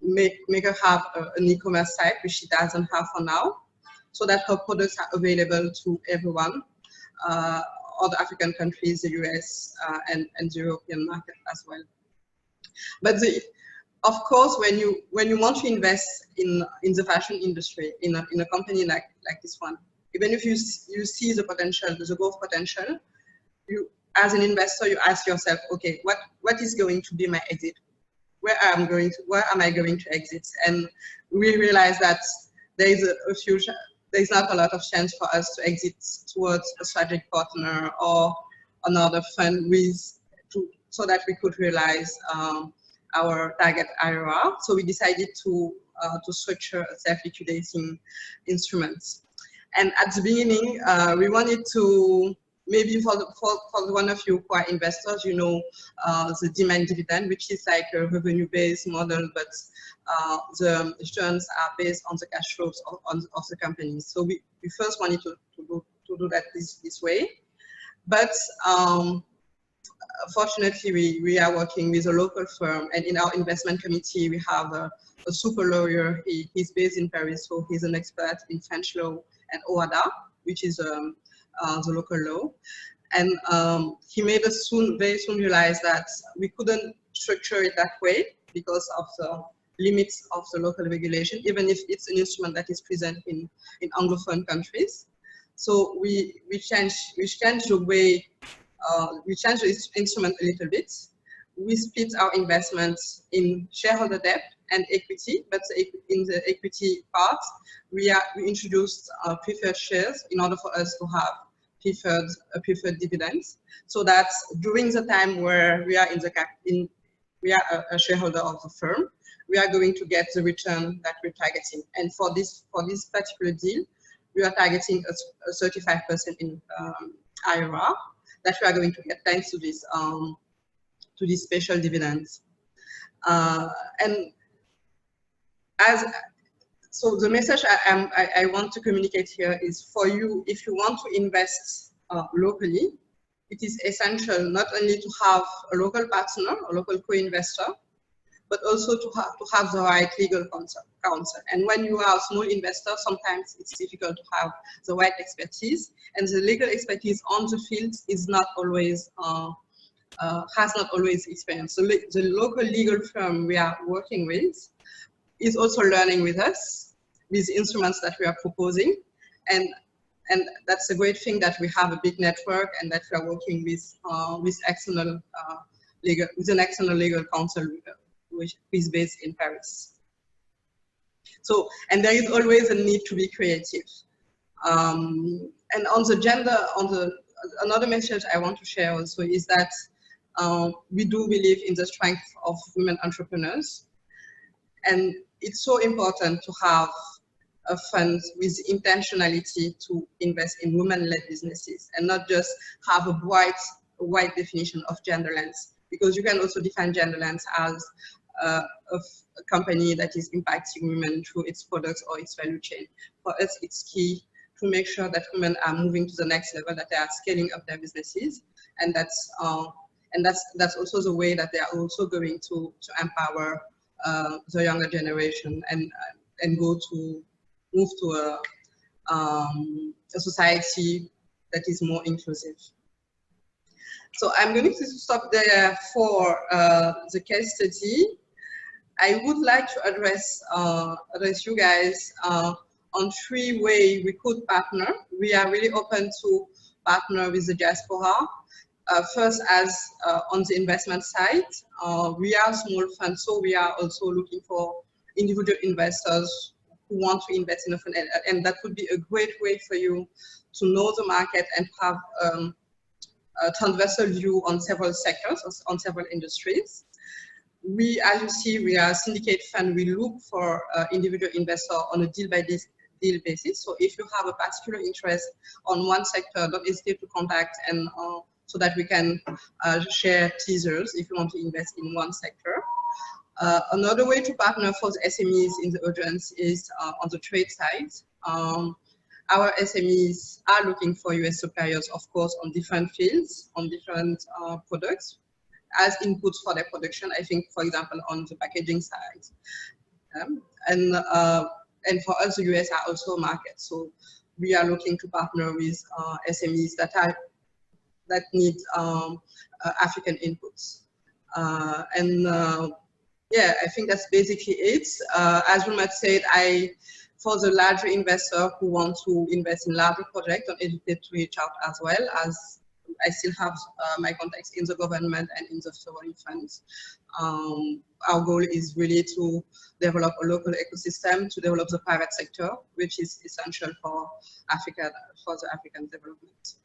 make her have an e-commerce site, which she doesn't have for now, so that her products are available to everyone, other African countries, the US, and the European market as well. But of course, when you want to invest in the fashion industry, in a company like this one, even if you see the potential, the growth potential, you, as an investor, you ask yourself, okay, what is going to be my exit? Where am I going to exit? And we realize that there is a future. There is not a lot of chance for us to exit towards a strategic partner or another fund so that we could realize our target IRR. So we decided to structure a self-liquidating instruments. And at the beginning, we wanted to, maybe for one of you who are investors, you know, the demand dividend, which is like a revenue-based model, but the returns are based on the cash flows of the company. So we first wanted to do that this way. But fortunately, we are working with a local firm, and in our investment committee, we have a super lawyer. He's based in Paris, so he's an expert in French law and OADA, which is the local law. And he made us very soon realize that we couldn't structure it that way because of the limits of the local regulation, even if it's an instrument that is present in Anglophone countries. So we changed the way, we changed the instrument a little bit. We split our investments in shareholder debt and equity, but in the equity part, we introduced preferred shares in order for us to have preferred dividends, so that during the time where we are we are a shareholder of the firm, we are going to get the return that we're targeting. And for this particular deal, we are targeting a 35% in IRR that we are going to get thanks to this special dividends. So the message I want to communicate here is, for you, if you want to invest locally, it is essential not only to have a local partner, a local co-investor, but also to have the right legal counsel. And when you are a small investor, sometimes it's difficult to have the right expertise, and the legal expertise on the field is not always has not always experience. So the local legal firm we are working with is also learning with us, with instruments that we are proposing, and that's a great thing that we have a big network and that we are working with an external legal counsel which is based in Paris. So, and there is always a need to be creative. And on the gender, another message I want to share also is that we do believe in the strength of women entrepreneurs. And it's so important to have a fund with intentionality to invest in women-led businesses and not just have a wide definition of gender lens, because you can also define gender lens as of a company that is impacting women through its products or its value chain. For us, it's key to make sure that women are moving to the next level, that they are scaling up their businesses, and that's also the way that they are also going to empower the younger generation and move to a society that is more inclusive. So I'm going to stop there for the case study. I would like to address you guys on 3 ways we could partner. We are really open to partner with the diaspora. First, as on the investment side, we are a small fund, so we are also looking for individual investors who want to invest in a fund, and that would be a great way for you to know the market and have a transversal view on several sectors, on several industries. We, as you see, we are a syndicate fund. We look for individual investor on a deal-by-deal basis. So if you have a particular interest on one sector, don't hesitate to contact, and so that we can share teasers if you want to invest in one sector. Another way to partner for the SMEs in the audience is on the trade side. Our SMEs are looking for US suppliers, of course, on different fields, on different products, as inputs for their production. I think, for example, on the packaging side. And for us, the US are also a market. So we are looking to partner with SMEs that need African inputs. Yeah, I think that's basically it. As Wilmot said, for the larger investor who want to invest in larger projects, don't hesitate to reach out as well, as I still have my contacts in the government and in the sovereign funds. Our goal is really to develop a local ecosystem, to develop the private sector, which is essential for Africa, for the African development.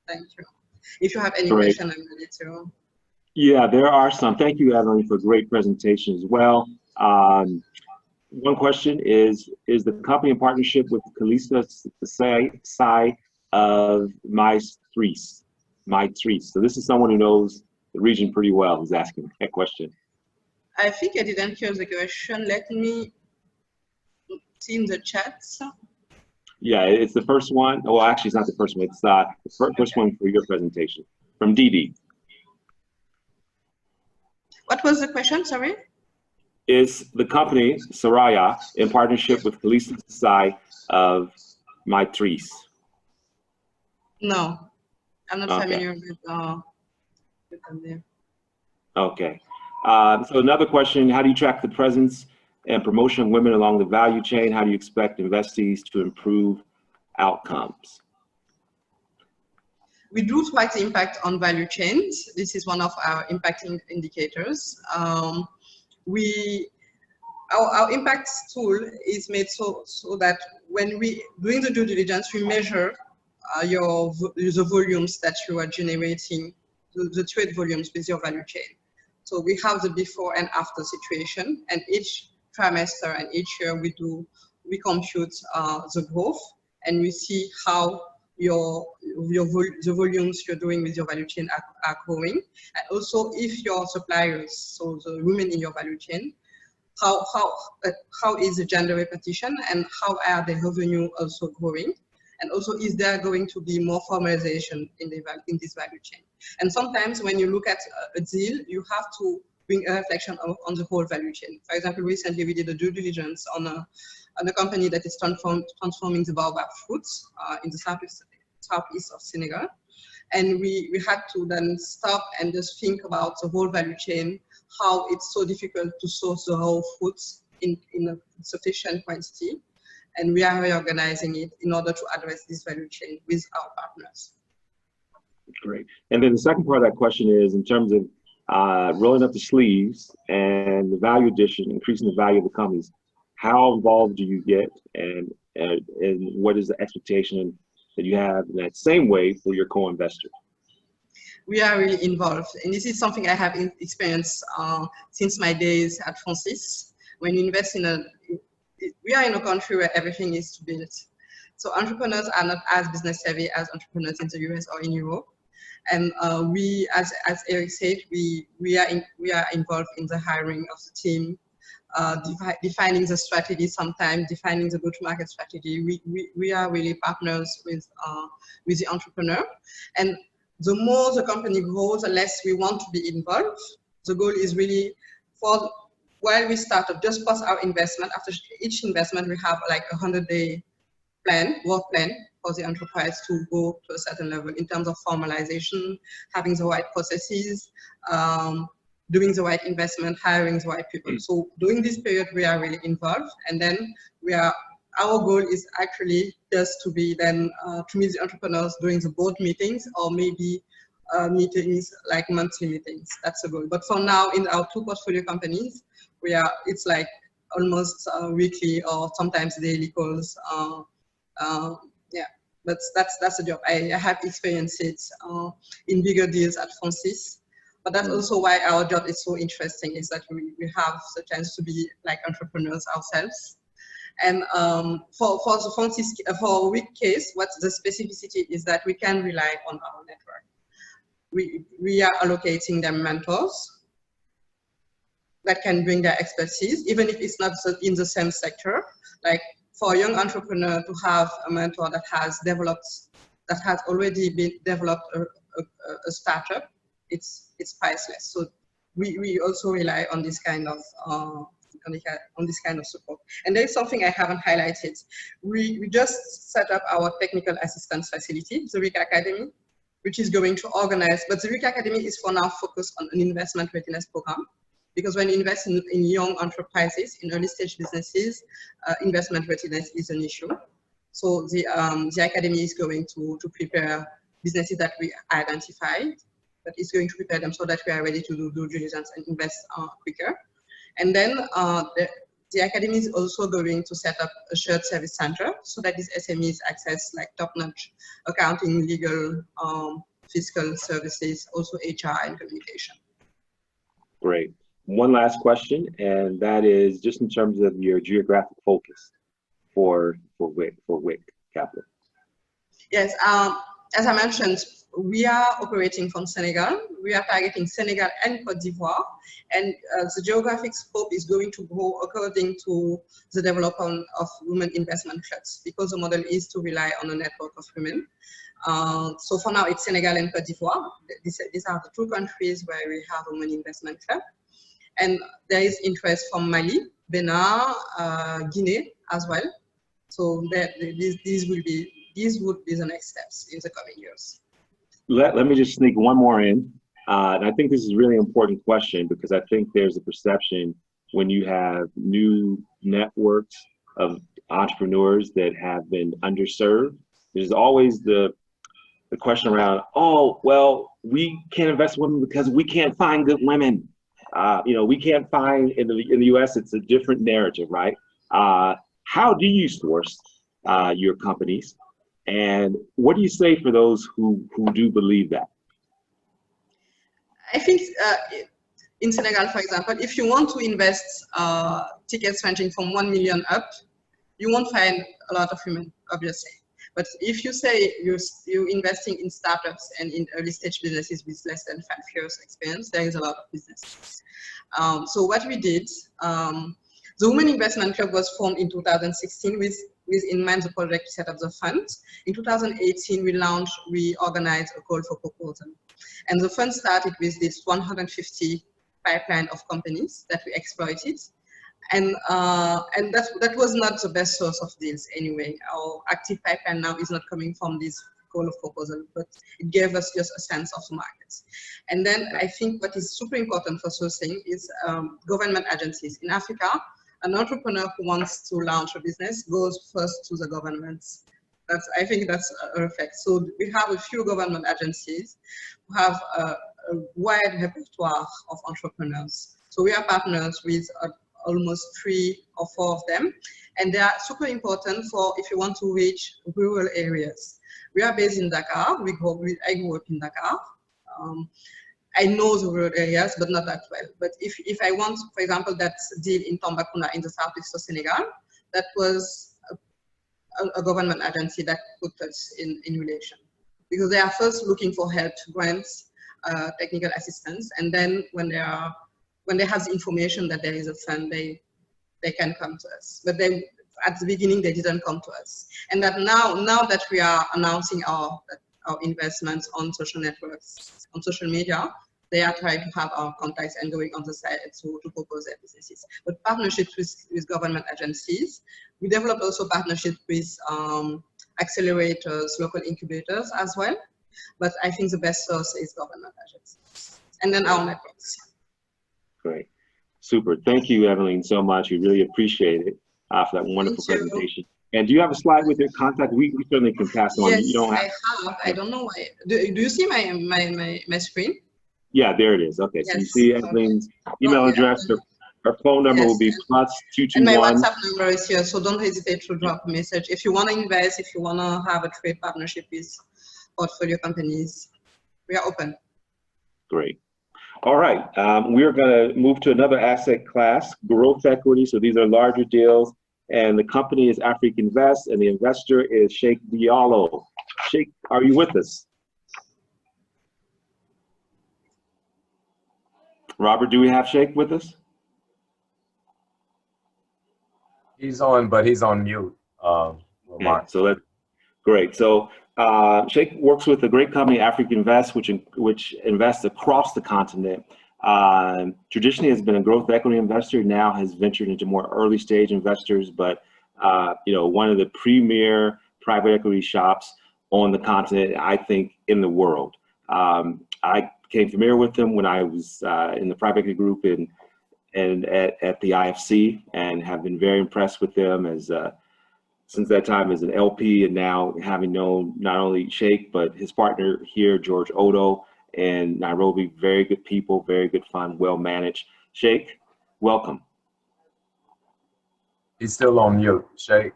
Thank you. If you have any questions, I'm ready to. Yeah, there are some. Thank you, Evelyn, for a great presentation as well. One question is the company in partnership with Kalista Sai of Maitris? So this is someone who knows the region pretty well who's asking that question. I think I didn't hear the question. Let me see in the chat. Yeah, it's the first one. Well, actually, it's not the first one. It's the first one for your presentation from Didi. What was the question? Sorry. Is the company Soraya in partnership with Kalista Sai of Maitris? No, I'm not familiar with them there. Okay. So another question: how do you track the presence and promotion of women along the value chain? How do you expect investees to improve outcomes? We do track the impact on value chains. This is one of our impacting indicators. Our impact tool is made so that when we doing the due diligence, we measure the volumes that you are generating, the trade volumes with your value chain. So we have the before and after situation, and each trimester and each year we compute the growth, and we see how the volumes you're doing with your value chain are growing, and also if your suppliers, so the women in your value chain, how is the gender repartition and how are the revenue also growing, and also is there going to be more formalization in this value chain. And sometimes when you look at a deal, you have to bring a reflection on the whole value chain. For example, recently we did a due diligence on a company that is transforming the baobab fruits in the southeast of Senegal. And we had to then stop and just think about the whole value chain, how it's so difficult to source the whole fruits in a sufficient quantity. And we are reorganizing it in order to address this value chain with our partners. Great. And then the second part of that question is in terms of rolling up the sleeves and the value addition, increasing the value of the companies. How involved do you get, and what is the expectation that you have in that same way for your co-investors? We are really involved, and this is something I have experienced since my days at Francis. When you invest we are in a country where everything is to build. So entrepreneurs are not as business savvy as entrepreneurs in the US or in Europe. And we, as Eric said, we are involved in the hiring of the team, defining the strategy, sometimes defining the go-to-market strategy. We are really partners with the entrepreneur. And the more the company grows, the less we want to be involved. The goal is really while we start up, just post our investment. After each investment, we have like a 100-day work plan for the enterprise to go to a certain level in terms of formalization, having the right processes, doing the right investment, hiring the right people. So during this period, we are really involved. And then our goal is actually just to be then to meet the entrepreneurs during the board meetings, or maybe meetings like monthly meetings. That's the goal. But for now, in our 2 portfolio companies, it's like almost weekly or sometimes daily calls. Yeah, but that's the job. I have experiences in bigger deals at Francis, but that's also why our job is so interesting, is that we have the chance to be like entrepreneurs ourselves. And for the Francis, for WIC case, what's the specificity is that we can rely on our network. We are allocating them mentors that can bring their expertise, even if it's not in the same sector. Like for a young entrepreneur to have a mentor that has already been developed a startup, it's priceless. So we also rely on this kind of support. And there's something I haven't highlighted. We just set up our technical assistance facility, the WIC Academy, which is going to organize, but the WIC Academy is for now focused on an investment readiness program. Because when you invest in young enterprises, in early stage businesses, investment readiness is an issue. So the Academy is going to prepare businesses that we identified, but it's going to prepare them so that we are ready to do due diligence and invest quicker. And then the Academy is also going to set up a shared service center so that these SMEs access like top-notch accounting, legal, fiscal services, also HR and communication. Great. One last question, and that is just in terms of your geographic focus for WIC Capital. Yes, as I mentioned, we are operating from Senegal. We are targeting Senegal and Côte d'Ivoire, and the geographic scope is going to grow according to the development of women investment clubs, because the model is to rely on a network of women. So for now, it's Senegal and Côte d'Ivoire. These are the 2 countries where we have a women investment club. And there is interest from Mali, Benin, Guinea as well. So these would be the next steps in the coming years. Let me just sneak one more in. And I think this is a really important question, because I think there's a perception when you have new networks of entrepreneurs that have been underserved, there's always the question around, oh, well, we can't invest in women because we can't find good women. We can't find in the U.S. It's a different narrative, right? How do you source your companies, and what do you say for those who do believe that? I think in Senegal, for example, if you want to invest tickets ranging from 1 million up, you won't find a lot of women, obviously. But if you say you're investing in startups and in early stage businesses with less than 5 years experience, there is a lot of business. So what we did, the Women Investment Club was formed in 2016 with in mind the project to set up the fund. In 2018, we organized a call for proposal. And the fund started with this 150 pipeline of companies that we exploited. And that was not the best source of deals anyway. Our active pipeline now is not coming from this call of proposal, but it gave us just a sense of the markets. And then I think what is super important for sourcing is government agencies. In Africa, an entrepreneur who wants to launch a business goes first to the governments. I think that's a effect. So we have a few government agencies who have a wide repertoire of entrepreneurs. So we are partners with almost 3 or 4 of them, and they are super important for if you want to reach rural areas. We are based in Dakar. I grew up in Dakar. I know the rural areas, but not that well. But if I want, for example, that deal in Tambacounda in the southeast of Senegal, that was a government agency that put us in relation. because they are first looking for help, grants, technical assistance, and then when they have the information that there is a fund, they can come to us. But at the beginning, they didn't come to us. And that now that we are announcing our investments on social networks, on social media, they are trying to have our contacts and going on the site to propose their businesses. But partnerships with government agencies. We developed also partnerships with accelerators, local incubators as well. But I think the best source is government agencies. And then our networks. Great. Super. Thank you, Evelyn, so much. We really appreciate it for that wonderful presentation. And do you have a slide with your contact? We certainly can pass on. Yes, you don't have... I have. I don't know why. Do you see my screen? Yeah, there it is. Okay, yes. So you see Evelyn's email address. Her phone number will be +221. And my WhatsApp number is here, so don't hesitate to drop a message. If you want to invest, if you want to have a trade partnership with portfolio companies, we are open. Great. All right, we're going to move to another asset class, growth equity. So these are larger deals, and the company is African Invest, and the investor is Sheikh Diallo. Sheikh, are you with us? Robert, do we have Sheikh with us? He's on, but he's on mute. Okay, so great. So Sheikh works with a great company, African Invest, which invests across the continent. Traditionally has been a growth equity investor, now has ventured into more early stage investors, but one of the premier private equity shops on the continent, I think, in the world. I became familiar with them when I was in the private equity group and at the IFC, and have been very impressed with them as since that time as an LP, and now having known not only Sheikh, but his partner here, George Odo, and Nairobi. Very good people, very good fun, well managed. Sheikh, welcome. He's still on mute, Sheikh.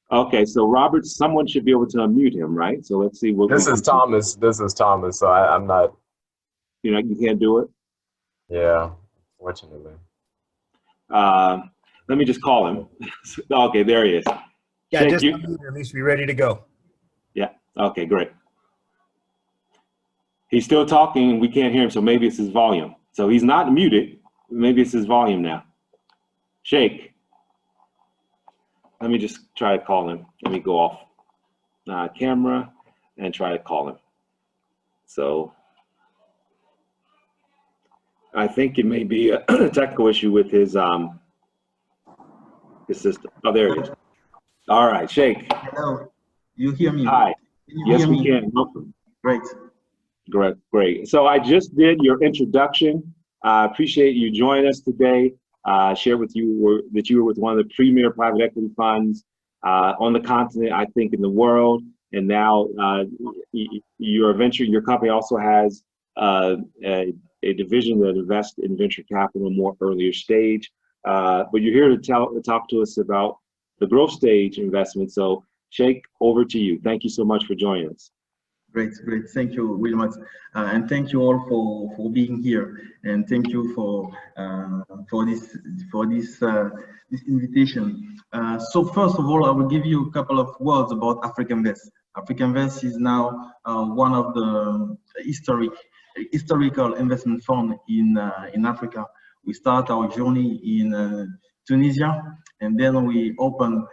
Okay, so Robert, someone should be able to unmute him, right? So let's see what this is Thomas. This is Thomas. So I'm not. You can't do it? Yeah, fortunately. Let me just call him. Okay, there he is. Yeah, just unmute him. He should be ready to go. Yeah, okay, great. He's still talking, we can't hear him, so maybe it's his volume. So he's not muted, maybe it's his volume now. Sheikh, let me just try to call him. Let me go off camera and try to call him. So I think it may be a technical issue with his system. Oh, there it is. All right, Sheikh. Hello, you hear me? Hi. Yes, we can. Welcome. Great. Great. So I just did your introduction. I appreciate you joining us today. Share with you that you were with one of the premier private equity funds on the continent, I think, in the world. And now your company also has a division that invests in venture capital, more earlier stage. But you're here to talk to us about the growth stage investment. So Sheikh, over to you. Thank you so much for joining us. Great. Thank you, Wilmot, and thank you all for being here, and thank you for this invitation. So first of all, I will give you a couple of words about African Invest. African Invest is now one of the historical investment fund in Africa. We start our journey in Tunisia, and then we open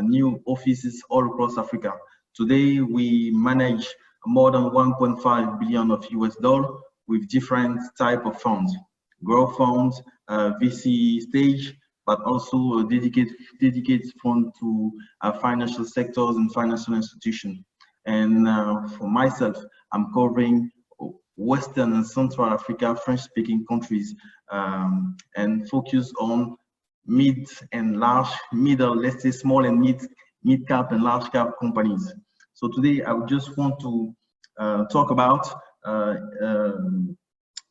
new offices all across Africa. Today, we manage more than 1.5 billion of US dollars with different type of funds, growth funds, VC stage, but also a dedicated fund to financial sectors and financial institutions. And for myself, I'm covering Western and Central Africa, French-speaking countries, and focus on mid and large, let's say small and mid cap and large cap companies. So today I just want to talk about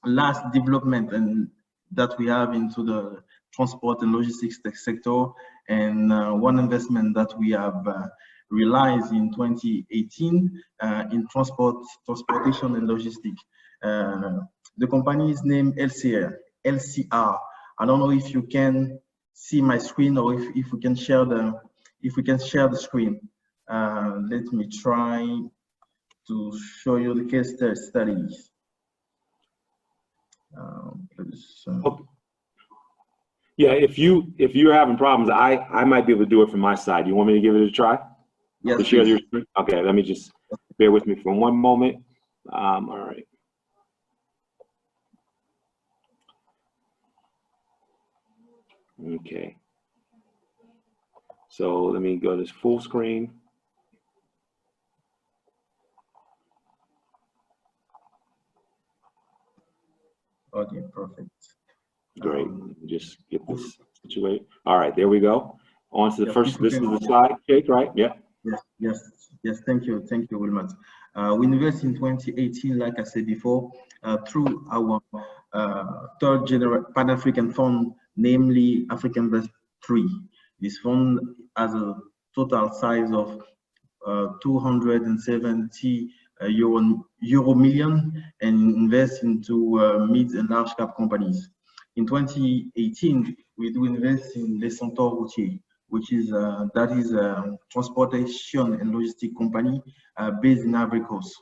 last development and that we have into the transport and logistics sector, and one investment that we have realized in 2018 in transportation and logistics. The company is named LCR. I don't know if you can see my screen or if we can share the screen. Let me try to show you the case studies. Okay. Yeah, if you're having problems, I might be able to do it from my side. You want me to give it a try? Yes, To share please. your screen? Okay, let me just bear with me for one moment. All right. Okay. So let me go to this full screen. Okay, perfect. Great. Let me just get this situated. All right, there we go. On to the first. This is the slide, Jake, right? Yeah. Yes. Thank you, Wilmot. We invest in 2018, like I said before, through our third Pan-African fund, namely African Invest 3. This fund has a total size of 270 euro million and invest into mid and large cap companies. In 2018, we do invest in Les Centaures Routiers, which is a transportation and logistic company based in Ivory Coast.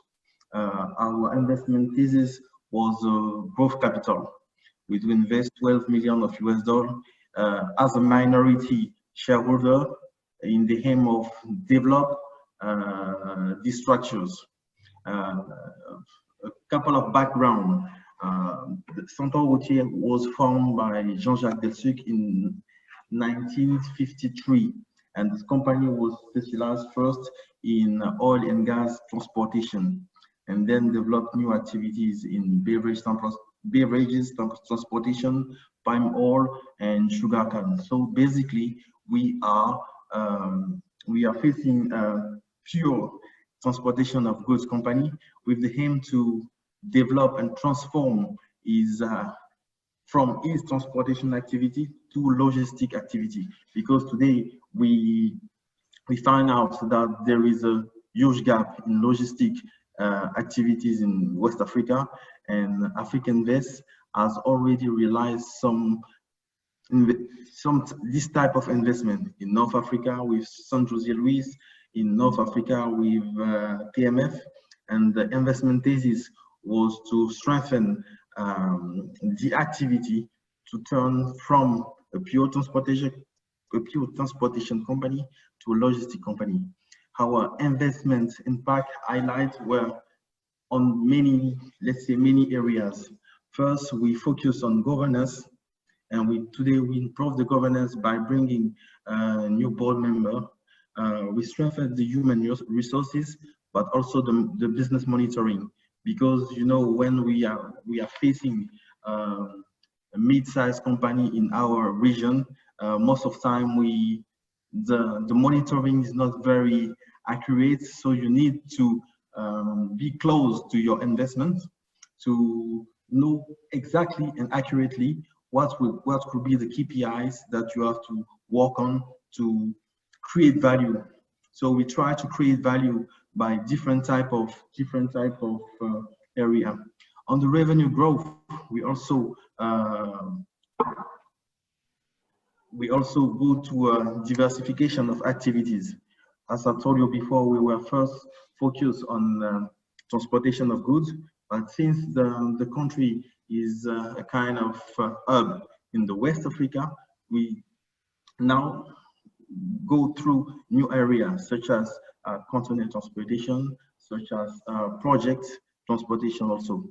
Our investment thesis was growth capital. We do invest 12 million of US dollar as a minority shareholder in the aim of develop these structures. A couple of background. Centaure Routier was formed by Jean-Jacques Delsuc in 1953, and this company was specialized first in oil and gas transportation, and then developed new activities in beverages transportation, palm oil, and sugarcane. So basically, we are facing pure transportation of goods company with the aim to develop and transform from his transportation activity to logistic activity, because today we find out that there is a huge gap in logistic activities in West Africa, and African Invest has already realized this type of investment in North Africa with San Jose Luis, in North Africa with TMF, and the investment thesis was to strengthen the activity to turn from a pure transportation company to a logistic company. Our investment impact highlights were on many areas. First, we focus on governance, and today we improve the governance by bringing a new board member. We strengthen the human resources, but also the business monitoring, because when we are facing a mid-sized company in our region, most of the time the monitoring is not very accurate. So you need to be close to your investment to know exactly and accurately what could be the KPIs that you have to work on to create value. So we try to create value by different type of area. On the revenue growth, we also go to a diversification of activities. As I told you before, we were first focused on transportation of goods, but since the country is a kind of hub in the West Africa, we now go through new areas such as container transportation, such as project transportation also.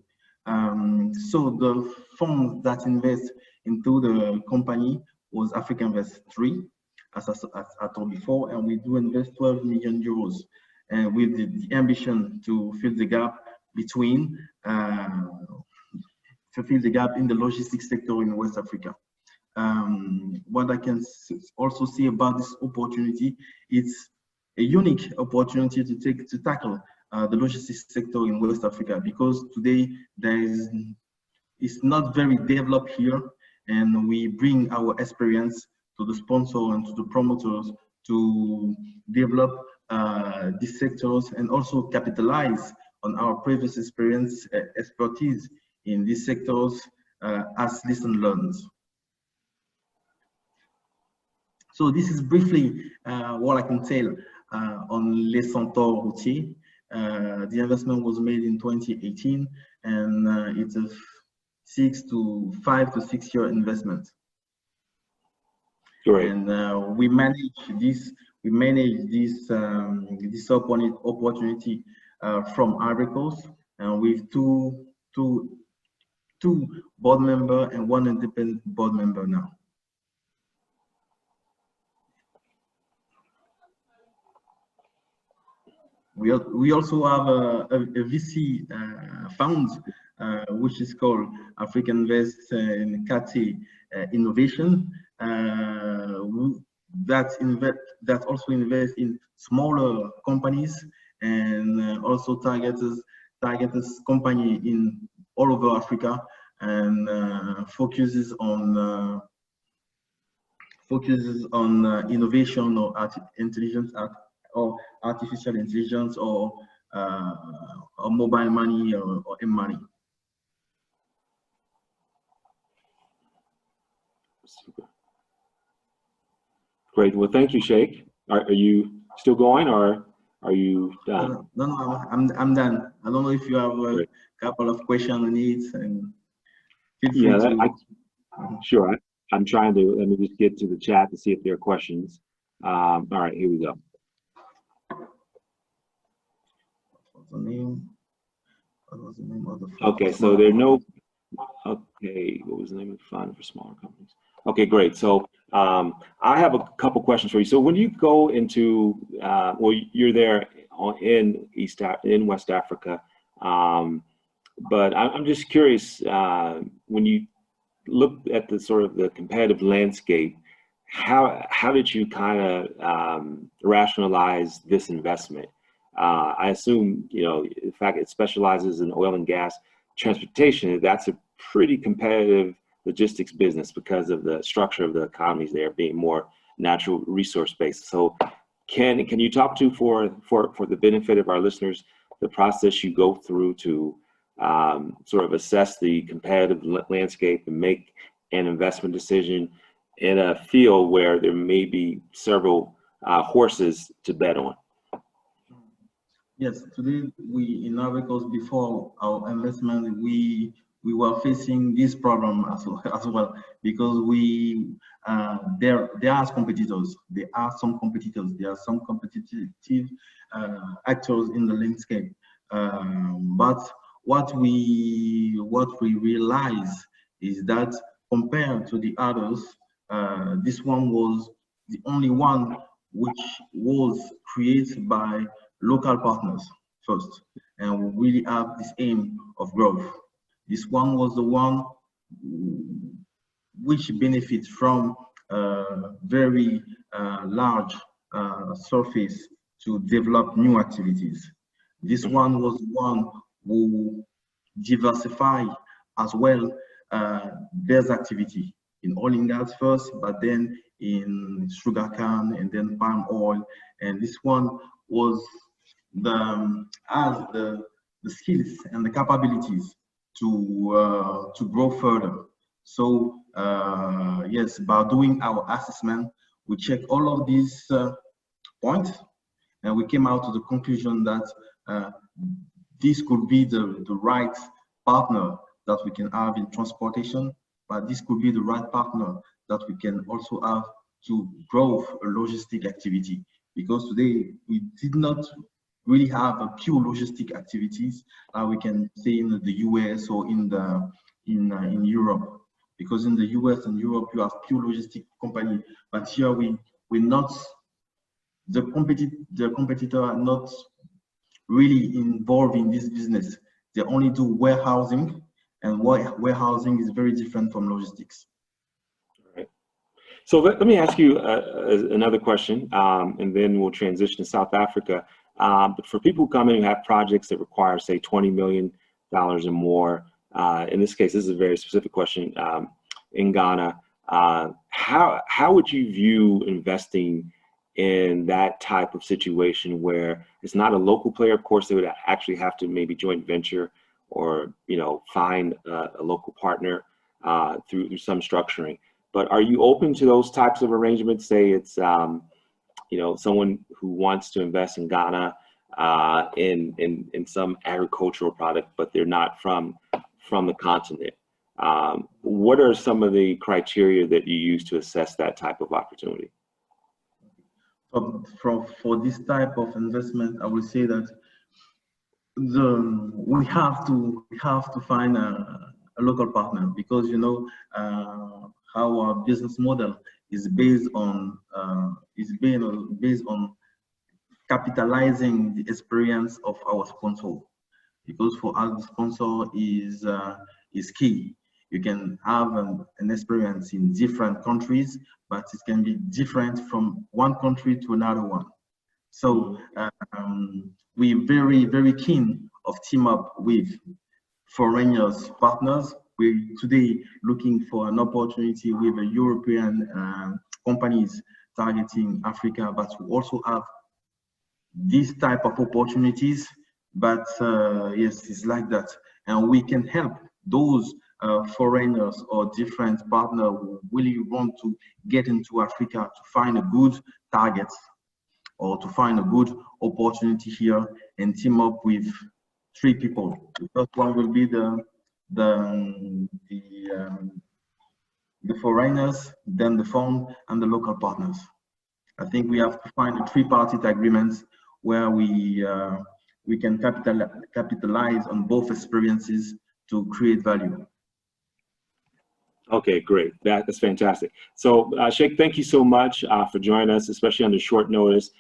So the fund that invests into the company was African Invest 3, as I told before, and we do invest 12 million euros with the ambition to fill the gap between in the logistics sector in West Africa. What I can also say about this opportunity, it's a unique opportunity to tackle the logistics sector in West Africa, because today it's not very developed here, and we bring our experience to the sponsor and to the promoters to develop these sectors and also capitalize on our previous expertise in these sectors as lessons learned. So this is briefly what I can tell on Les Centaures Routiers. The investment was made in 2018, and it's a 5 to 6 year investment. Great. And we manage this. We manage this opportunity from Ivory Coast, and with two board member and one independent board member now. We also have a VC fund, which is called African Invest in Kate Innovation. That also invests in smaller companies, and also targets company in all over Africa, and focuses on innovation or artificial intelligence or mobile money or m-money. Super. Great. Well, thank you, Sheikh. Are you still going, or are you done? No, I'm done. I don't know if you have a couple of questions or needs, and feel free to. Sure. I'm trying to, let me just get to the chat to see if there are questions. All right, here we go. What was the name of the fund? Okay, so there are no, okay, what was the name of the fund for smaller companies? Okay, great. So I have a couple questions for you. So when you go into, well, you're there in West Africa, but I'm just curious, when you look at the sort of the competitive landscape, how did you kind of rationalize this investment? I assume, you know, in fact, it specializes in oil and gas transportation. That's a pretty competitive logistics business because of the structure of the economies there being more natural resource based. So can you talk to, for the benefit of our listeners, the process you go through to sort of assess the competitive landscape and make an investment decision in a field where there may be several horses to bet on? Yes, today in Ivory Coast, before our investment, we were facing this problem as well, because there are competitors. There are some competitors. There are some competitive actors in the landscape. But what we realize is that compared to the others, this one was the only one which was created by local partners first, and we really have this aim of growth. This one was the one which benefits from very large surface to develop new activities. This one was one who diversified as well their activity in oil and gas first, but then in sugarcane and then palm oil. And this one was has the skills and the capabilities to grow further. So yes, by doing our assessment, we check all of these points, and we came out to the conclusion that this could be the right partner that we can have in transportation, but this could be the right partner that we can also have to grow a logistic activity. Because today we did not really have a pure logistic activities we can say in the US or in Europe. Because in the US and Europe you have pure logistic company, but here we're not, the competitor are not really involved in this business. They only do warehousing, and warehousing is very different from logistics. So let me ask you another question, and then we'll transition to South Africa. But for people who come in who have projects that require, say, $20 million or more, in this case, this is a very specific question, in Ghana, how would you view investing in that type of situation where it's not a local player? Of course, they would actually have to maybe joint venture or, you know, find a local partner through some structuring. But are you open to those types of arrangements? Say it's, you know, someone who wants to invest in Ghana, in some agricultural product, but they're not from the continent. What are some of the criteria that you use to assess that type of opportunity? For this type of investment, I would say that we have to find a local partner, because you know our business model is based on capitalizing the experience of our sponsor, because for us the sponsor is key. You can have an experience in different countries, but it can be different from one country to another one. So we're very keen of team up with foreigners partners. We're today looking for an opportunity with a European companies targeting Africa, but we also have this type of opportunities. But yes, it's like that, and we can help those foreigners or different partners who really want to get into Africa to find a good target or to find a good opportunity here, and team up with 3 people. The first one will be the foreigners, then the fund, and the local partners. I think we have to find a 3-party agreement where we can capitalize on both experiences to create value. Okay, great. That's fantastic. So, Sheikh, thank you so much for joining us, especially under short notice.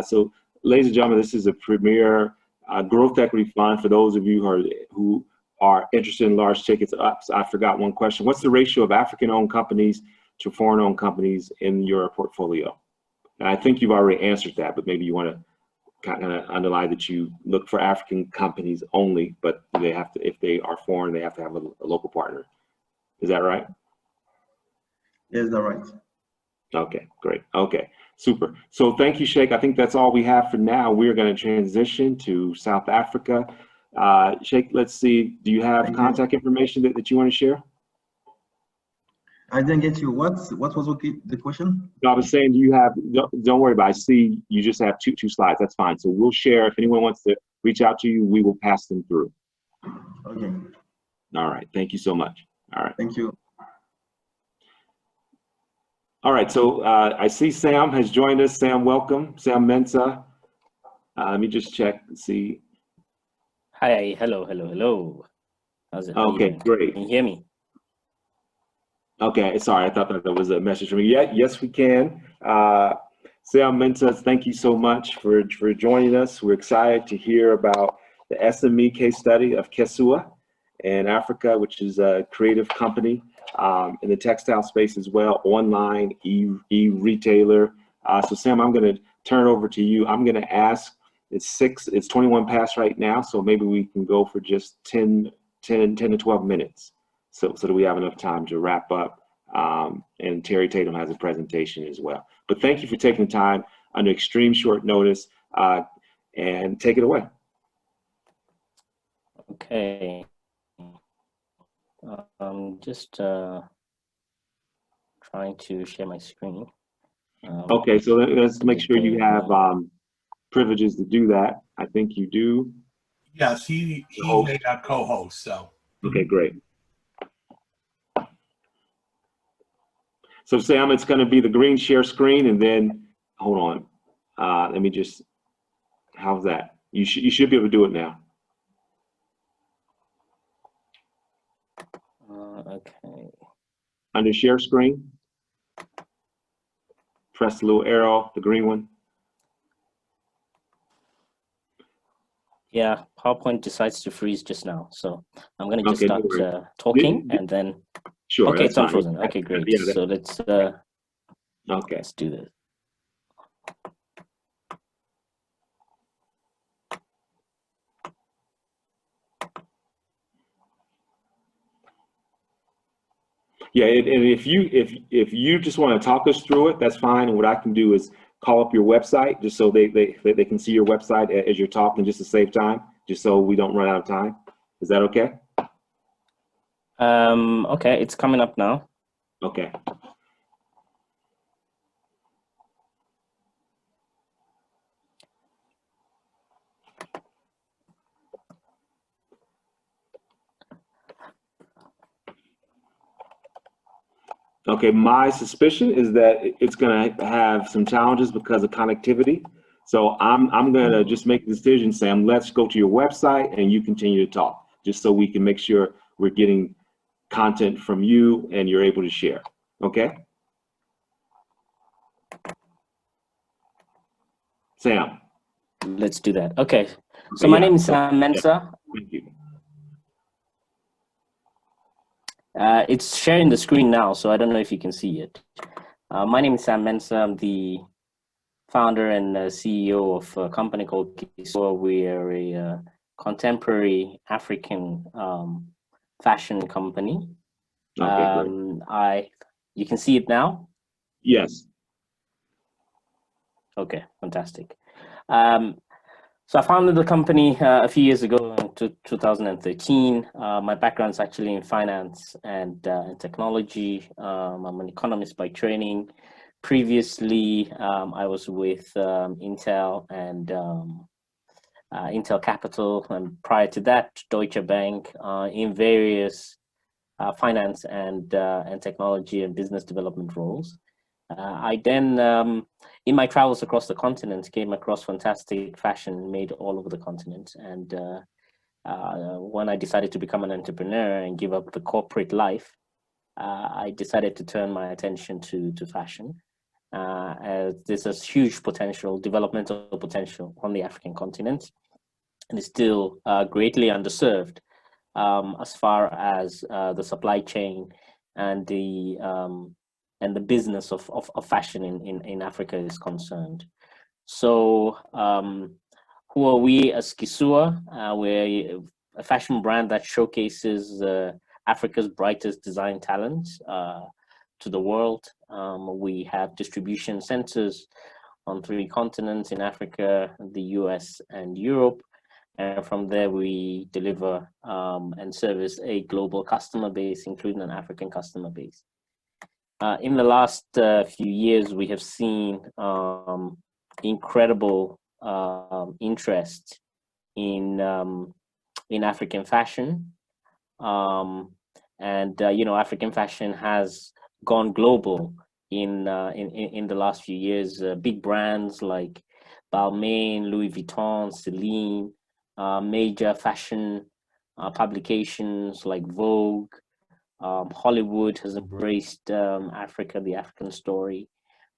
So, ladies and gentlemen, this is a premier growth equity fund for those of you who are interested in large tickets. I forgot one question. What's the ratio of African-owned companies to foreign-owned companies in your portfolio? And I think you've already answered that, but maybe you want to kind of underline that you look for African companies only, but they have to, if they are foreign, they have to have a local partner. Is that right? Yes, that's right. Okay, great. Okay, super. So thank you, Sheikh. I think that's all we have for now. We're going to transition to South Africa. Sheikh, let's see. Do you have contact information that you want to share? I didn't get you. What was the question? No, I was saying, do you have, don't worry about it. I see you just have two slides. That's fine. So we'll share. If anyone wants to reach out to you, we will pass them through. Okay. All right. Thank you so much. All right. Thank you. All right. So I see Sam has joined us. Sam, welcome. Sam Mensah. Let me just check and see. Hi. Hello. How's it? Okay, great. Can you hear me? Okay, sorry, I thought that was a message from me. Yeah, yes, we can. Sam Mensah, thank you so much for joining us. We're excited to hear about the SME case study of Kesua in Africa, which is a creative company in the textile space as well, online e-retailer. So Sam, I'm going to turn it over to you. I'm going to ask, it's 21 past right now, so maybe we can go for just 10 to 12 minutes. So that we have enough time to wrap up, and Terry Tatum has a presentation as well. But thank you for taking the time under extreme short notice, and take it away. Okay. I'm just trying to share my screen. Okay, so let's make sure you have privileges to do that. I think you do. Yes, he made our co-host, so. Okay, great. So Sam, it's going to be the green share screen, and then hold on. Let me just. How's that? You should be able to do it now. Okay. Under share screen, press the little arrow, the green one. Yeah, PowerPoint decides to freeze just now, so I'm going to just start talking, and then. Sure. Okay, it's unfrozen. Okay, great. Yeah, so let's. Okay. Let's do this. Yeah, and if you just want to talk us through it, that's fine. And what I can do is call up your website just so they can see your website as you're talking, just to save time, just so we don't run out of time. Is that okay? Okay, it's coming up now. Okay. Okay, my suspicion is that it's going to have some challenges because of connectivity. So I'm going to just make the decision, Sam, let's go to your website and you continue to talk, just so we can make sure we're getting content from you and you're able to share. Okay? Sam. Let's do that. Okay. So my name is Sam Mensah. Thank you. It's sharing the screen now, so I don't know if you can see it. My name is Sam Mensah. I'm the founder and CEO of a company called Kiswa. We are a contemporary African fashion company. Okay, great. You can see it now? Yes. Okay, fantastic. So I founded the company a few years ago in 2013. My background is actually in finance and technology. I'm an economist by training. Previously, I was with Intel and Intel Capital, and prior to that, Deutsche Bank, in various finance and technology and business development roles. I then, in my travels across the continent, came across fantastic fashion made all over the continent. And when I decided to become an entrepreneur and give up the corporate life, I decided to turn my attention to fashion. There's a huge potential, developmental potential on the African continent, and it's still greatly underserved as far as the supply chain and the business of fashion in Africa is concerned. So who are we as Kisua? We're a fashion brand that showcases Africa's brightest design talents to the world. We have distribution centers on 3 continents in Africa, the US, and Europe. And from there, we deliver and service a global customer base, including an African customer base. In the last few years, we have seen incredible interest in African fashion, and African fashion has gone global in the last few years. Big brands like Balmain, Louis Vuitton, Celine, major fashion publications like Vogue, Hollywood has embraced Africa, the African story,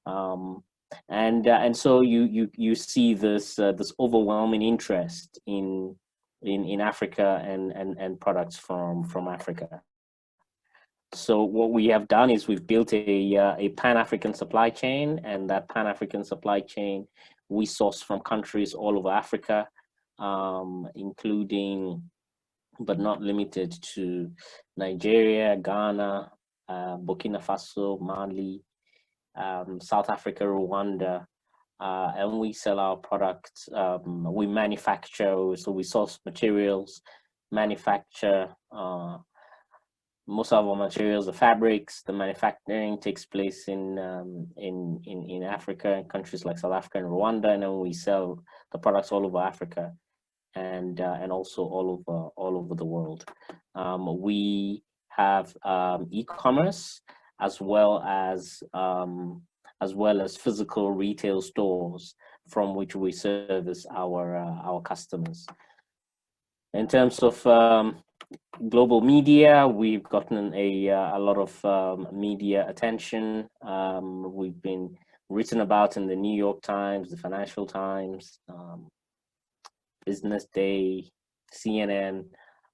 and so you see this overwhelming interest in Africa and products from Africa. So what we have done is we've built a Pan-African supply chain, and that Pan-African supply chain we source from countries all over Africa, including but not limited to Nigeria, Ghana, Burkina Faso, Mali, South Africa, Rwanda, and we sell our products. We manufacture, so we source materials, manufacture. Most of our materials are fabrics. The manufacturing takes place in Africa, in countries like South Africa and Rwanda, and then we sell the products all over Africa, and also all over the world. We have e-commerce as well as physical retail stores from which we service our customers. In terms of global media, we've gotten a lot of media attention. We've been written about in the New York Times, the Financial Times, Business Day, CNN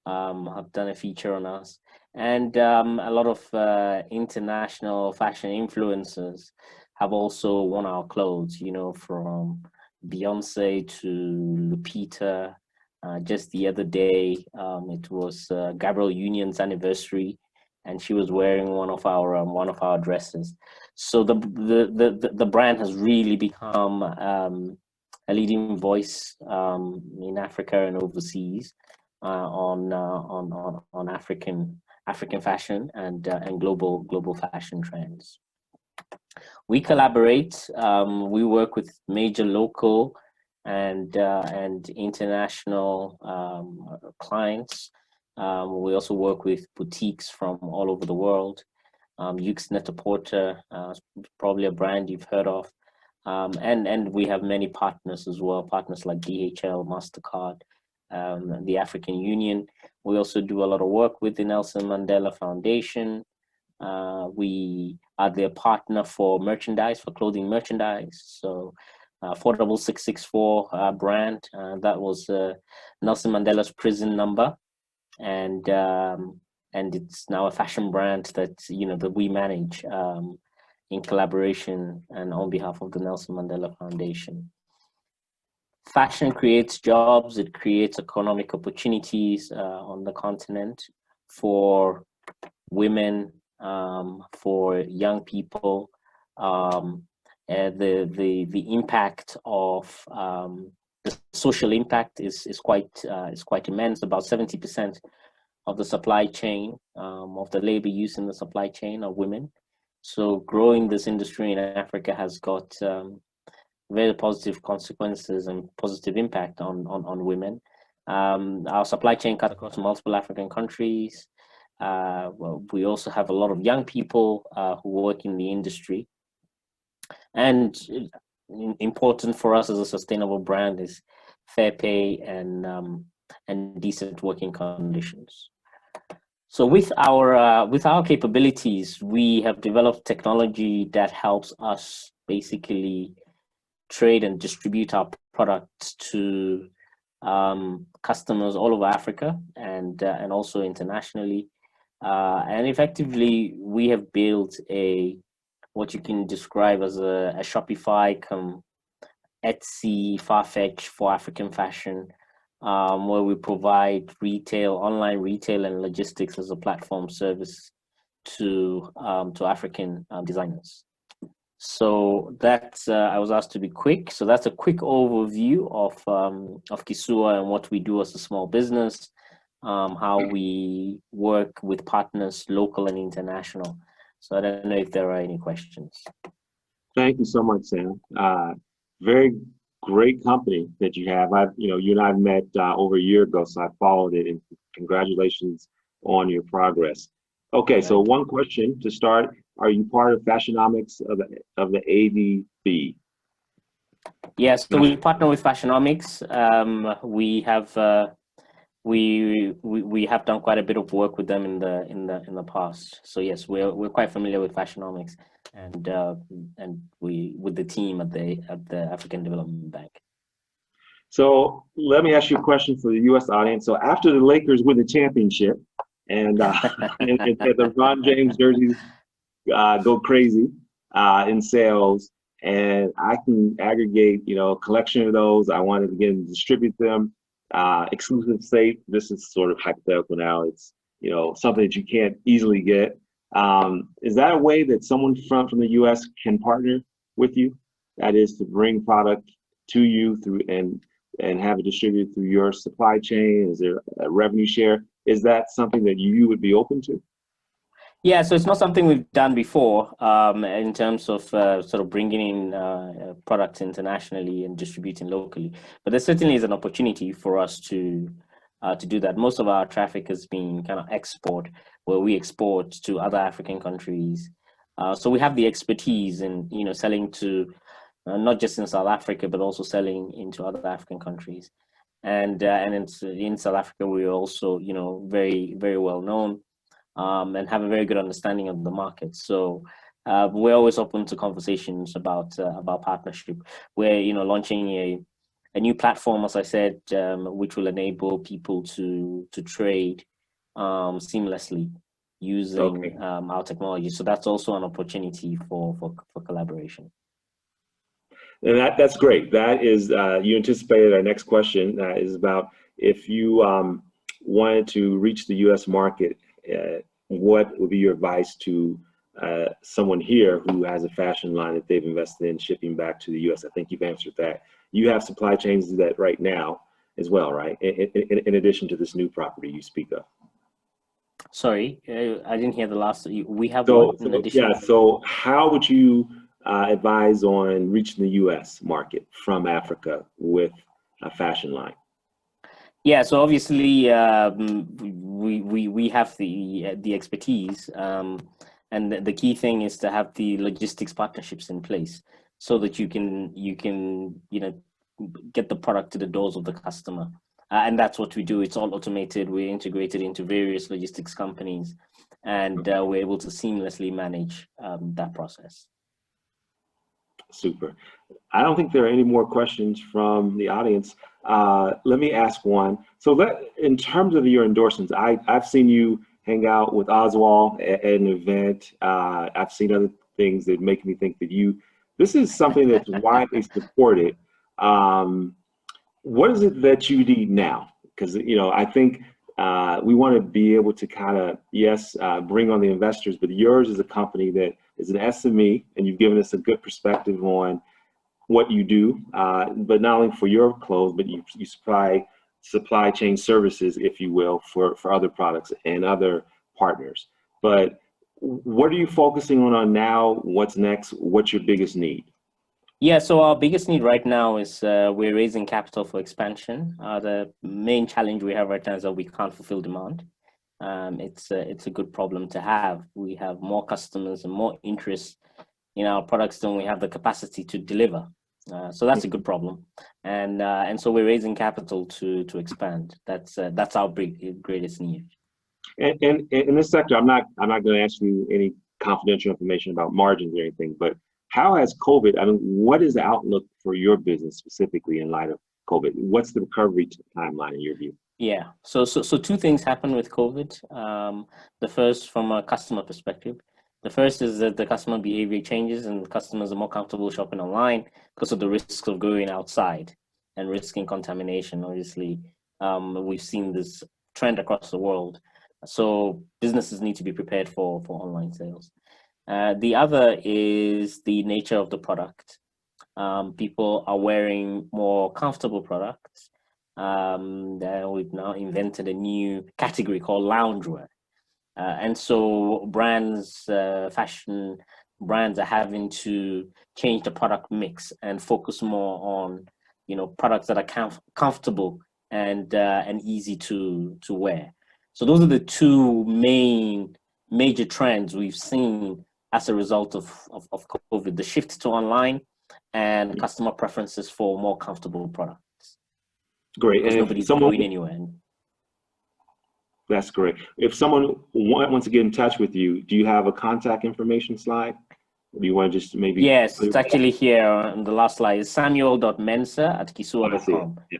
have done a feature on us, and a lot of international fashion influencers have also worn our clothes, from Beyonce to Lupita. Just the other day, it was Gabrielle Union's anniversary, and she was wearing one of our dresses. So the brand has really become a leading voice in Africa and overseas on African fashion and global fashion trends. We collaborate. We work with major local and international clients. We also work with boutiques from all over the world. Yux Net-a-Porter, probably a brand you've heard of. And we have many partners as well, partners like DHL, MasterCard, the African Union. We also do a lot of work with the Nelson Mandela Foundation. We are their partner for merchandise, for clothing merchandise. So 46664 brand, that was Nelson Mandela's prison number. And it's now a fashion brand that, that we manage in collaboration and on behalf of the Nelson Mandela Foundation. Fashion creates jobs, it creates economic opportunities on the continent for women, for young people. The impact of the social impact is quite immense. About 70% of the supply chain, of the labor used in the supply chain, are women. So growing this industry in Africa has got very positive consequences and positive impact on women. Our supply chain cut across multiple African countries. Well, we also have a lot of young people who work in the industry. And important for us as a sustainable brand is fair pay and decent working conditions. So with our capabilities, we have developed technology that helps us basically trade and distribute our products to customers all over Africa and also internationally. And effectively, we have built what you can describe as a Shopify, Etsy, Farfetch for African fashion, where we provide online retail and logistics as a platform service to African designers. So that's I was asked to be quick. So that's a quick overview of Kisua and what we do as a small business, how we work with partners, local and international. So I don't know if there are any questions. Thank you so much, Sam. Very great company that you have. You and I met over a year ago, so I followed it, and congratulations on your progress. Okay, so one question to start: are you part of Fashionomics of the AVB? Yes, so we partner with Fashionomics. We have done quite a bit of work with them in the past. So yes, we're quite familiar with Fashionomics and we with the team at the African Development Bank. So let me ask you a question for the U.S. audience. So after the Lakers win the championship and the LeBron James jerseys go crazy in sales, and I can aggregate a collection of those, I wanted to get and distribute them. Exclusive safe, this is sort of hypothetical now, it's something that you can't easily get. Is that a way that someone from the US can partner with you? That is to bring product to you through and have it distributed through your supply chain? Is there a revenue share? Is that something that you would be open to? Yeah, so it's not something we've done before in terms of sort of bringing in products internationally and distributing locally. But there certainly is an opportunity for us to do that. Most of our traffic has been kind of export, where we export to other African countries. So we have the expertise in selling to not just in South Africa, but also selling into other African countries. And in South Africa, we're also very, very well known. And have a very good understanding of the market. So we're always open to conversations about partnership. We're launching a new platform, as I said, which will enable people to trade seamlessly using our technology. So that's also an opportunity for collaboration. And that's great. That is, you anticipated our next question is about if you wanted to reach the U.S. market, what would be your advice to someone here who has a fashion line that they've invested in shipping back to the U.S.? I think you've answered that. You have supply chains that right now as well, right? In addition to this new property you speak of. Sorry, I didn't hear the last. We have in addition. Yeah. So how would you advise on reaching the U.S. market from Africa with a fashion line? Yeah, so obviously we have the expertise, and And the key thing is to have the logistics partnerships in place so that you can get the product to the doors of the customer. And that's what we do. It's all automated. We're integrated into various logistics companies, and we're able to seamlessly manage that process. Super. I don't think there are any more questions from the audience. Let me ask one. So in terms of your endorsements, I've seen you hang out with Oswald at an event. I've seen other things that make me think that this is something that's widely supported. What is it that you need now? Because, I think we want to be able to kind of, bring on the investors, but yours is a company that is an SME, and you've given us a good perspective on what you do, but not only for your clothes, but you supply chain services, if you will, for other products and other partners. But what are you focusing on now? What's next? What's your biggest need? Yeah, so our biggest need right now is we're raising capital for expansion. The main challenge we have right now is that we can't fulfill demand. It's a good problem to have. We have more customers and more interest in our products than we have the capacity to deliver. So that's a good problem, and so we're raising capital to expand. That's our greatest need. And in this sector, I'm not going to ask you any confidential information about margins or anything, but how has COVID, what is the outlook for your business specifically in light of COVID? What's the recovery timeline in your view? Yeah, so two things happen with COVID. The first, from a customer perspective, the first is that the customer behavior changes and customers are more comfortable shopping online because of the risks of going outside and risking contamination. Obviously, we've seen this trend across the world. So businesses need to be prepared for online sales. The other is the nature of the product. People are wearing more comfortable products. We've now invented a new category called loungewear. And so fashion brands are having to change the product mix and focus more on, products that are comfortable and easy to wear. So those are the two major trends we've seen as a result of COVID: the shift to online and customer preferences for more comfortable products. Great. Because nobody's going anywhere. That's great. If someone wants to get in touch with you, do you have a contact information slide? Or do you want to just maybe? Yes, it's actually here on the last slide. It's samuel.mensah@kisua.com. Yeah.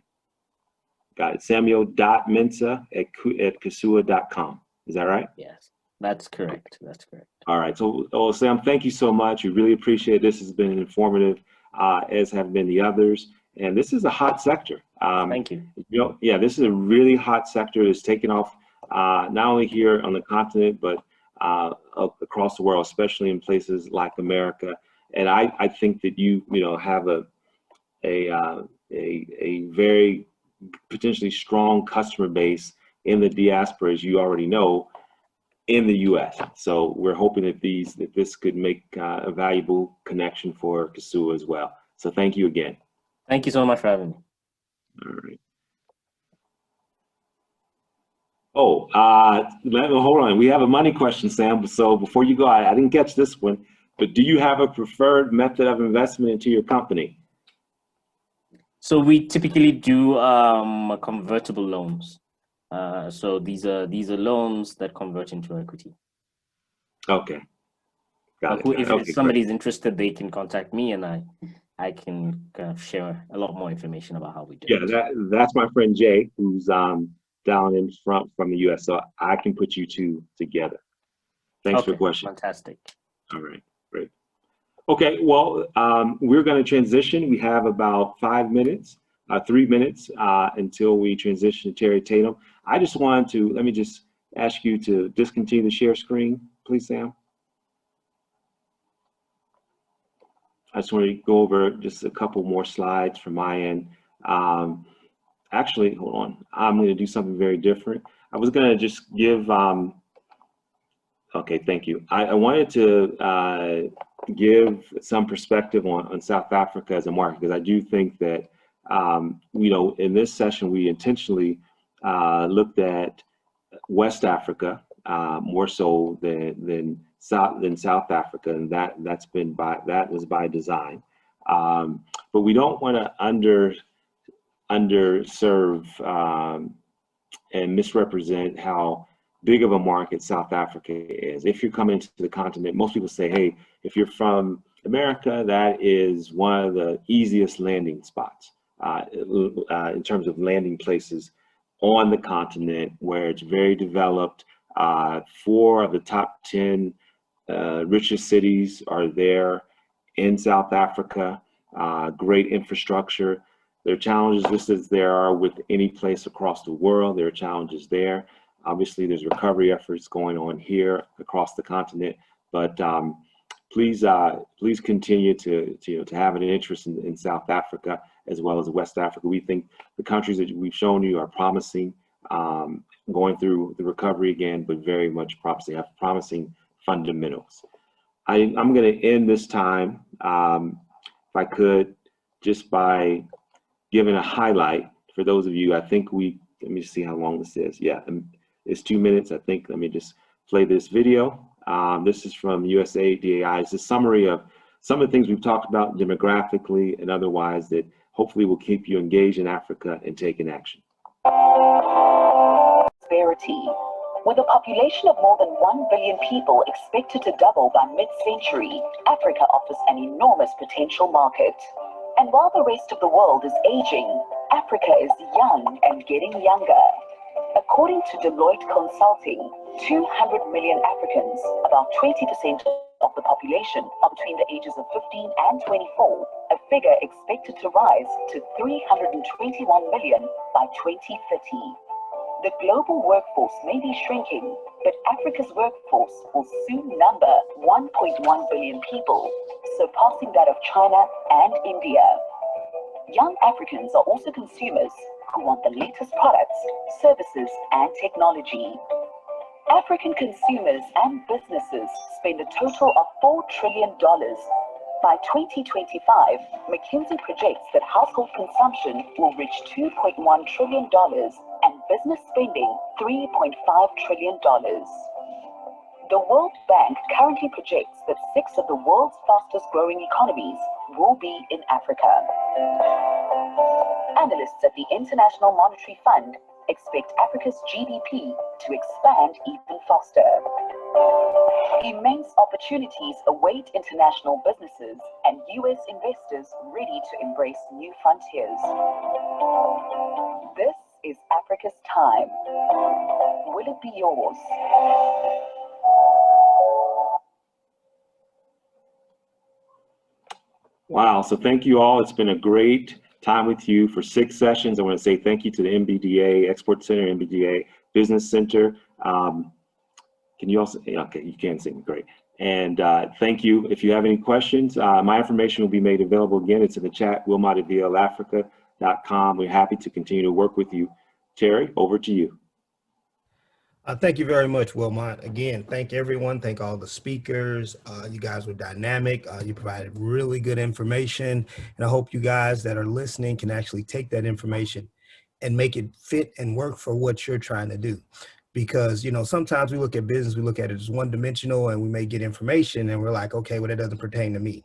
Got it. Samuel.mensah@kisua.com. Is that right? Yes, that's correct. That's correct. All right. So, Sam, thank you so much. We really appreciate it. This has been informative, as have been the others. And this is a hot sector. Thank you. This is a really hot sector. It's taken off not only here on the continent, but across the world, especially in places like America. And I think that you have a very potentially strong customer base in the diaspora, as you already know, in the U.S. So we're hoping that this could make a valuable connection for Kisua as well. So thank you again. Thank you so much for having me. All right. Oh, hold on. We have a money question, Sam. So before you go, I didn't catch this one, but do you have a preferred method of investment into your company? So we typically do convertible loans. So these are loans that convert into equity. Okay. Got it. If somebody's interested, they can contact me, and I can kind of share a lot more information about how we do it. Yeah, that's my friend Jay, who's down in front from the U.S. So I can put you two together. Thanks for the question. Fantastic. All right, great. Okay, well, we're going to transition. We have about 3 minutes until we transition to Terry Tatum. I just wanted to, let me just ask you to discontinue the share screen, please, Sam. I just want to go over just a couple more slides from my end. Actually, hold on. I'm going to do something very different. I was going to just give, okay, thank you. I wanted to give some perspective on South Africa as a market, because I do think that, in this session, we intentionally looked at West Africa more so than South Africa, and that was by design. But we don't want to underserve and misrepresent how big of a market South Africa is. If you're coming to the continent, most people say, hey, if you're from America, that is one of the easiest landing spots in terms of landing places on the continent, where it's very developed. 4 of the top 10 richest cities are there in South Africa. Great infrastructure. There are challenges, just as there are with any place across the world. There are challenges there. Obviously, there's recovery efforts going on here across the continent, but please continue to have an interest in South Africa as well as West Africa. We think the countries that we've shown you are promising, going through the recovery again, but very much promising, have promising fundamentals. I'm going to end this time, if I could, just by giving a highlight for those of you. I think let me see how long this is. Yeah, it's 2 minutes, I think. Let me just play this video. This is from USAID. It's a summary of some of the things we've talked about demographically and otherwise that hopefully will keep you engaged in Africa and taking action. Prosperity. With a population of more than 1 billion people expected to double by mid-century, Africa offers an enormous potential market. And while the rest of the world is aging, Africa is young and getting younger. According to Deloitte Consulting, 200 million Africans, about 20% of the population, are between the ages of 15 and 24, a figure expected to rise to 321 million by 2030. The global workforce may be shrinking, but Africa's workforce will soon number 1.1 billion people, surpassing that of China and India. Young Africans are also consumers who want the latest products, services, and technology. African consumers and businesses spend a total of $4 trillion. By 2025, McKinsey projects that household consumption will reach $2.1 trillion and business spending $3.5 trillion. The World Bank currently projects that 6 of the world's fastest growing economies will be in Africa. Analysts at the International Monetary Fund expect Africa's GDP to expand even faster. Immense opportunities await international businesses and US investors ready to embrace new frontiers. This is Africa's time. Will it be yours? Wow, so thank you all. It's been a great time with you for 6 sessions. I want to say thank you to the MBDA Export Center, MBDA Business Center. Can you also, okay, you can sing, great. And thank you. If you have any questions, my information will be made available again. It's in the chat, wilmot@vlafrica.com. We're happy to continue to work with you. Terry, over to you. Thank you very much, Wilmot. Again, thank everyone. Thank all the speakers. You guys were dynamic. You provided really good information. And I hope you guys that are listening can actually take that information and make it fit and work for what you're trying to do. Because, sometimes we look at business, we look at it as one-dimensional, and we may get information and we're like, okay, well, that doesn't pertain to me.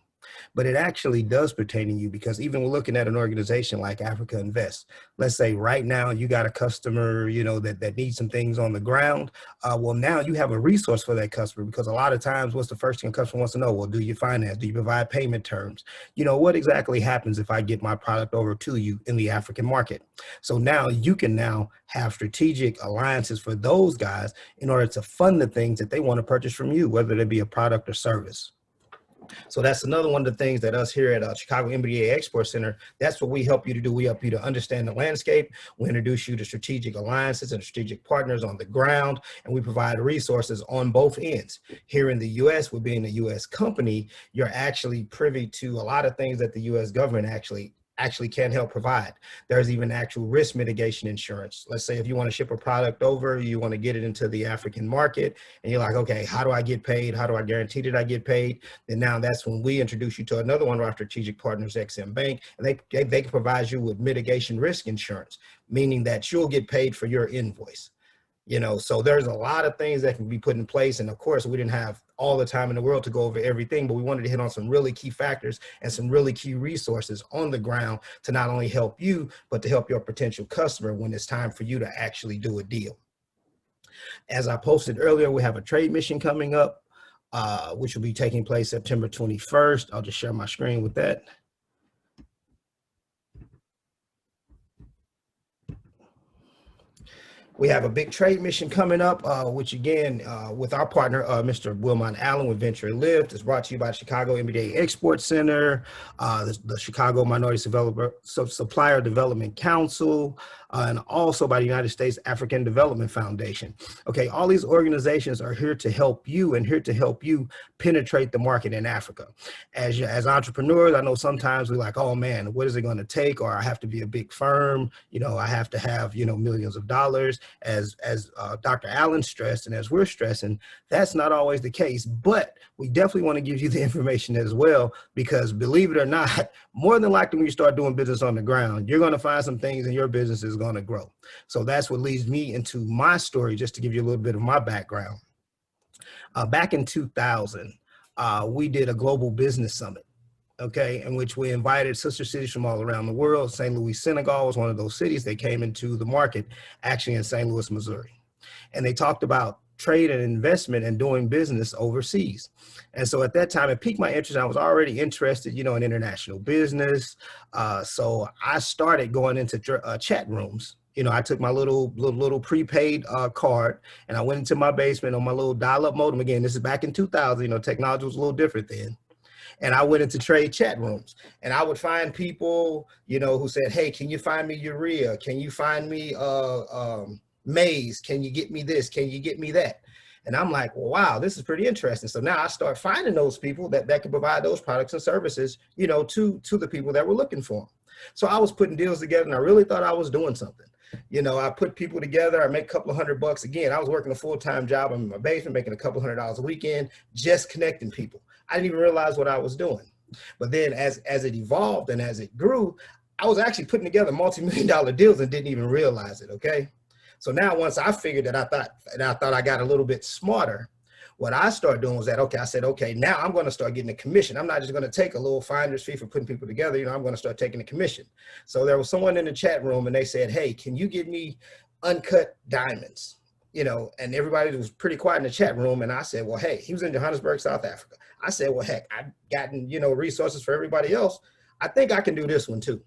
But it actually does pertain to you, because even we're looking at an organization like Africa Invest. Let's say right now you got a customer, that needs some things on the ground. Well, now you have a resource for that customer, because a lot of times what's the first thing a customer wants to know? Well, do you finance? Do you provide payment terms? What exactly happens if I get my product over to you in the African market? So now you can now have strategic alliances for those guys in order to fund the things that they want to purchase from you, whether it be a product or service. So that's another one of the things that us here at Chicago MBDA Export Center, that's what we help you to do. We help you to understand the landscape. We introduce you to strategic alliances and strategic partners on the ground, and we provide resources on both ends. Here in the U.S., with being a U.S. company, you're actually privy to a lot of things that the U.S. government actually can help provide. There's even actual risk mitigation insurance. Let's say if you want to ship a product over, you want to get it into the African market, and you're like, okay, how do I get paid? How do I guarantee that I get paid? And now that's when we introduce you to another one of our strategic partners, XM Bank, and they can provide you with mitigation risk insurance, meaning that you'll get paid for your invoice. You know, so there's a lot of things that can be put in place. And of course, we didn't have all the time in the world to go over everything, but we wanted to hit on some really key factors and some really key resources on the ground to not only help you, but to help your potential customer when it's time for you to actually do a deal. As I posted earlier, we have a trade mission coming up, which will be taking place September 21st. I'll just share my screen with that. We have a big trade mission coming up, which again, with our partner, Mr. Wilmot Allen with VentureLift, is brought to you by Chicago MBDA Export Center, the Chicago Minority Supplier Development Council, and also by the United States African Development Foundation. Okay, all these organizations are here to help you and here to help you penetrate the market in Africa. As entrepreneurs, I know sometimes we're like, oh man, what is it going to take? Or I have to be a big firm, you know, I have to have, you know, millions of dollars. As Dr. Allen stressed, and as we're stressing, that's not always the case, but we definitely want to give you the information as well, because believe it or not, more than likely when you start doing business on the ground, you're going to find some things and your business is going to grow. So that's what leads me into my story, just to give you a little bit of my background. Back in 2000, we did a global business summit. Okay, in which we invited sister cities from all around the world. St. Louis, Senegal was one of those cities. They came into the market actually in St. Louis, Missouri. And they talked about trade and investment and doing business overseas. And so at that time, it piqued my interest. I was already interested, you know, in international business. So I started going into chat rooms. You know, I took my little prepaid card and I went into my basement on my little dial-up modem. Again, this is back in 2000, you know, technology was a little different then. And I went into trade chat rooms and I would find people, you know, who said, hey, can you find me urea? Can you find me maize? Can you get me this? Can you get me that? And I'm like, well, wow, this is pretty interesting. So now I start finding those people that can provide those products and services, you know, to the people that were looking for them. So I was putting deals together and I really thought I was doing something. You know, I put people together, I make a couple of $100. Again, I was working a full-time job. I'm in my basement, making a couple $100 a weekend, just connecting people. I didn't even realize what I was doing. But then as it evolved and as it grew, I was actually putting together multi-million-dollar deals and didn't even realize it, okay? So now once I figured that I thought I got a little bit smarter, what I started doing was that, okay, I said, okay, now I'm going to start getting a commission. I'm not just going to take a little finder's fee for putting people together. You know, I'm going to start taking a commission. So there was someone in the chat room and they said, hey, can you give me uncut diamonds? You know, and everybody was pretty quiet in the chat room. And I said, well, hey, he was in Johannesburg, South Africa. I said, well, heck, I've gotten, you know, resources for everybody else. I think I can do this one too.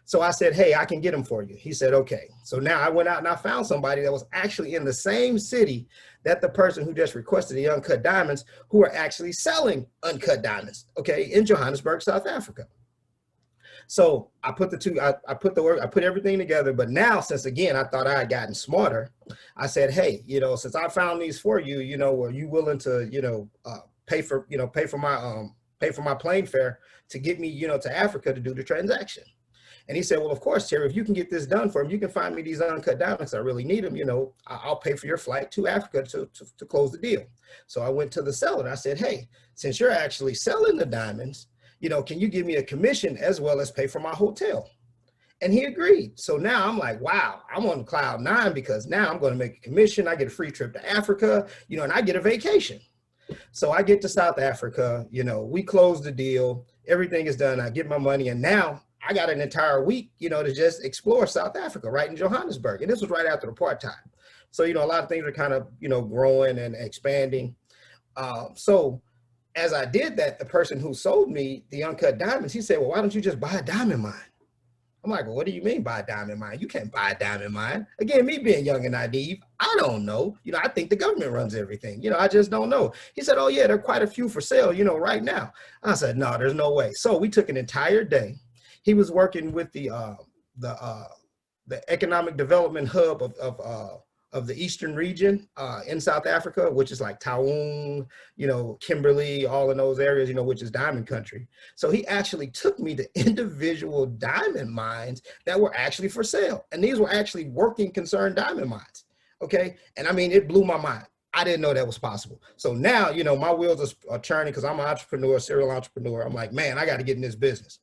So I said, hey, I can get them for you. He said, okay. So now I went out and I found somebody that was actually in the same city that the person who just requested the uncut diamonds, who are actually selling uncut diamonds, okay, in Johannesburg, South Africa. So I put the two, I put everything together. But now, since again, I thought I had gotten smarter, I said, hey, you know, since I found these for you, you know, are you willing to, you know, pay for my plane fare to get me, you know, to Africa to do the transaction? And he said, well, of course, Terry, if you can get this done for him, you can find me these uncut diamonds. I really need them. You know, I'll pay for your flight to Africa to close the deal. So I went to the seller and I said, hey, since you're actually selling the diamonds, you know, can you give me a commission as well as pay for my hotel? And he agreed. So now I'm like, wow, I'm on cloud nine, because now I'm going to make a commission. I get a free trip to Africa, you know, and I get a vacation. So I get to South Africa, you know, we close the deal, everything is done. I get my money. And now I got an entire week, you know, to just explore South Africa, right in Johannesburg. And this was right after apartheid. So, you know, a lot of things are kind of, you know, growing and expanding. So as I did that, the person who sold me the uncut diamonds, he said, well, why don't you just buy a diamond mine? I'm like, well, what do you mean buy a diamond mine? You can't buy a diamond mine. Again, me being young and naive, I don't know. You know, I think the government runs everything. You know, I just don't know. He said, oh yeah, there are quite a few for sale, you know, right now. I said, no, there's no way. So we took an entire day. He was working with the economic development hub of the eastern region in South Africa, which is like Taung, you know, Kimberley, all in those areas, you know, which is diamond country. So he actually took me to individual diamond mines that were actually for sale. And these were actually working concerned diamond mines, okay? And I mean, it blew my mind. I didn't know that was possible. So now, you know, my wheels are turning because I'm an entrepreneur, serial entrepreneur. I'm like, man, I got to get in this business.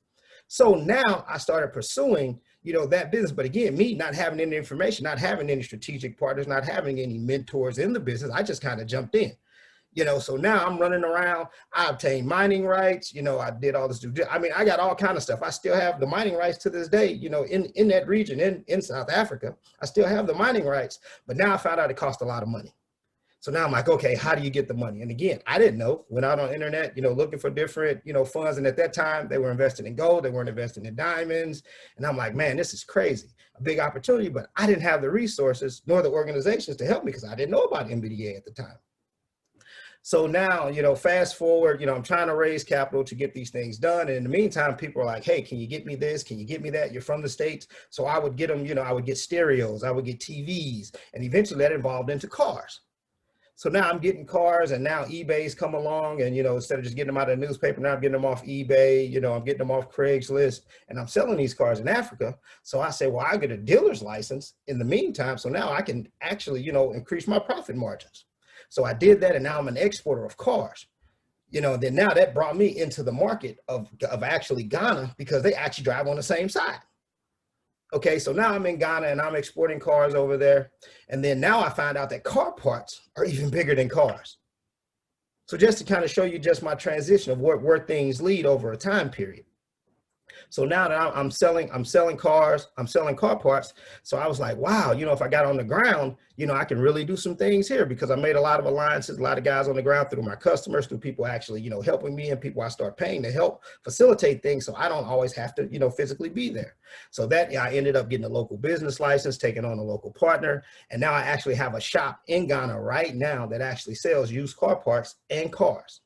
So now I started pursuing, that business. But again, me not having any information, not having any strategic partners, not having any mentors in the business, I just kind of jumped in. So now I'm running around. I obtained mining rights. I did all this. I mean, I got all kind of stuff. I still have the mining rights to this day, in that region, in South Africa. I still have the mining rights, but now I found out it cost a lot of money. So now I'm like, okay, how do you get the money? And again, I didn't know. Went out on the internet, looking for different, funds. And at that time, they were investing in gold. They weren't investing in diamonds. And I'm like, man, this is crazy. A big opportunity, but I didn't have the resources nor the organizations to help me because I didn't know about MBDA at the time. So now, fast forward, I'm trying to raise capital to get these things done. And in the meantime, people are like, hey, can you get me this? Can you get me that? You're from the States. So I would get them, I would get stereos, I would get TVs, and eventually that evolved into cars. So now I'm getting cars, and now eBay's come along, and, instead of just getting them out of the newspaper, now I'm getting them off eBay, I'm getting them off Craigslist, and I'm selling these cars in Africa. So I say, well, I get a dealer's license in the meantime. So now I can actually, increase my profit margins. So I did that, and now I'm an exporter of cars. Then now that brought me into the market of actually Ghana, because they actually drive on the same side. Okay, so now I'm in Ghana and I'm exporting cars over there. And then now I find out that car parts are even bigger than cars. So just to kind of show you just my transition of where things lead over a time period. So now that I'm selling cars, I'm selling car parts. So I was like, wow, if I got on the ground, I can really do some things here, because I made a lot of alliances, a lot of guys on the ground through my customers, through people actually, helping me, and people I start paying to help facilitate things. So I don't always have to, physically be there. So that I ended up getting a local business license, taking on a local partner. And now I actually have a shop in Ghana right now that actually sells used car parts and cars.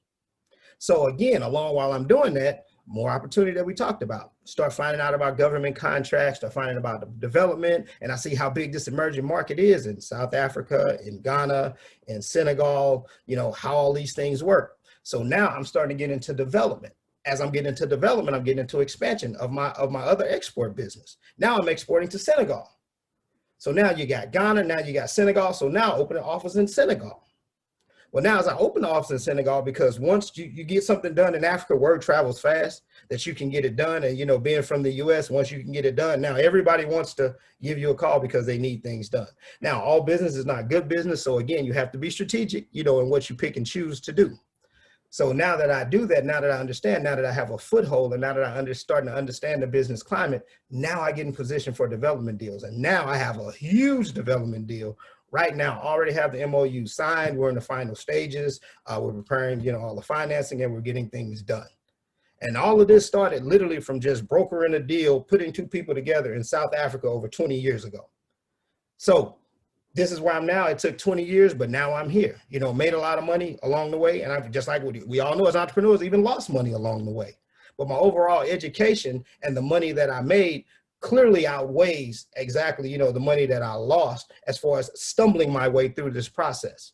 So again, along while I'm doing that, more opportunity that we talked about. Start finding out about government contracts, start finding about the development, and I see how big this emerging market is in South Africa, in Ghana, in Senegal, how all these things work. So now I'm starting to get into development. As I'm getting into development, I'm getting into expansion of my other export business. Now I'm exporting to Senegal. So now you got Ghana, now you got Senegal. So now open an office in Senegal. Well, now as I open the office in Senegal, because once you get something done in Africa, word travels fast, that you can get it done. And, being from the US, once you can get it done, now everybody wants to give you a call because they need things done. Now, all business is not good business. So again, you have to be strategic, in what you pick and choose to do. So now that I do that, now that I understand, now that I have a foothold, and now that I'm starting to understand the business climate, now I get in position for development deals. And now I have a huge development deal. Right now, already have the MOU signed. We're in the final stages. We're preparing, all the financing, and we're getting things done. And all of this started literally from just brokering a deal, putting two people together in South Africa over 20 years ago. So this is where I'm now. It took 20 years, but now I'm here. Made a lot of money along the way. And I've just like we all know as entrepreneurs, even lost money along the way. But my overall education and the money that I made clearly outweighs exactly, the money that I lost as far as stumbling my way through this process.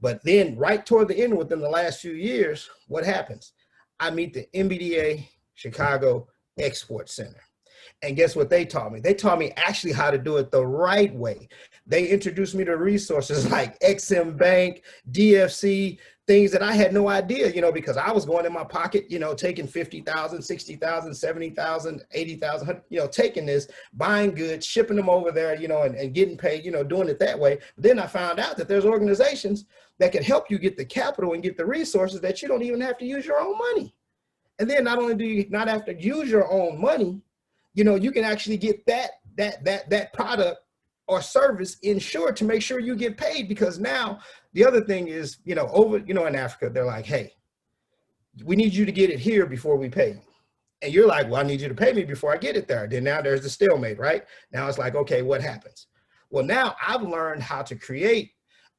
But then right toward the end, within the last few years, what happens? I meet the MBDA Chicago Export Center. And guess what they taught me? They taught me actually how to do it the right way. They introduced me to resources like XM Bank, DFC, things that I had no idea, because I was going in my pocket, taking 50,000, 60,000, 70,000, 80,000, taking this, buying goods, shipping them over there, and getting paid, doing it that way. But then I found out that there's organizations that can help you get the capital and get the resources that you don't even have to use your own money. And then not only do you not have to use your own money, you can actually get that product or service insured to make sure you get paid. Because now the other thing is, over, in Africa, they're like, hey, we need you to get it here before we pay you. And you're like, well, I need you to pay me before I get it there. Then now there's the stalemate, right? Now it's like, okay, what happens? Well, now I've learned how to create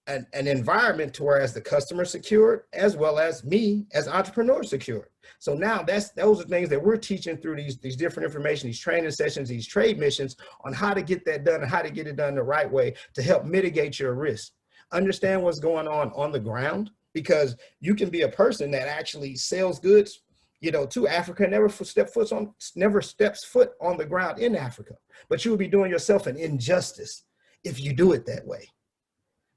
an environment to where as the customer secured, as well as me as entrepreneur secured. So now those are things that we're teaching through these different information, these training sessions, these trade missions on how to get that done and how to get it done the right way to help mitigate your risk. Understand what's going on the ground, because you can be a person that actually sells goods, to Africa, never steps foot on the ground in Africa, but you will be doing yourself an injustice if you do it that way.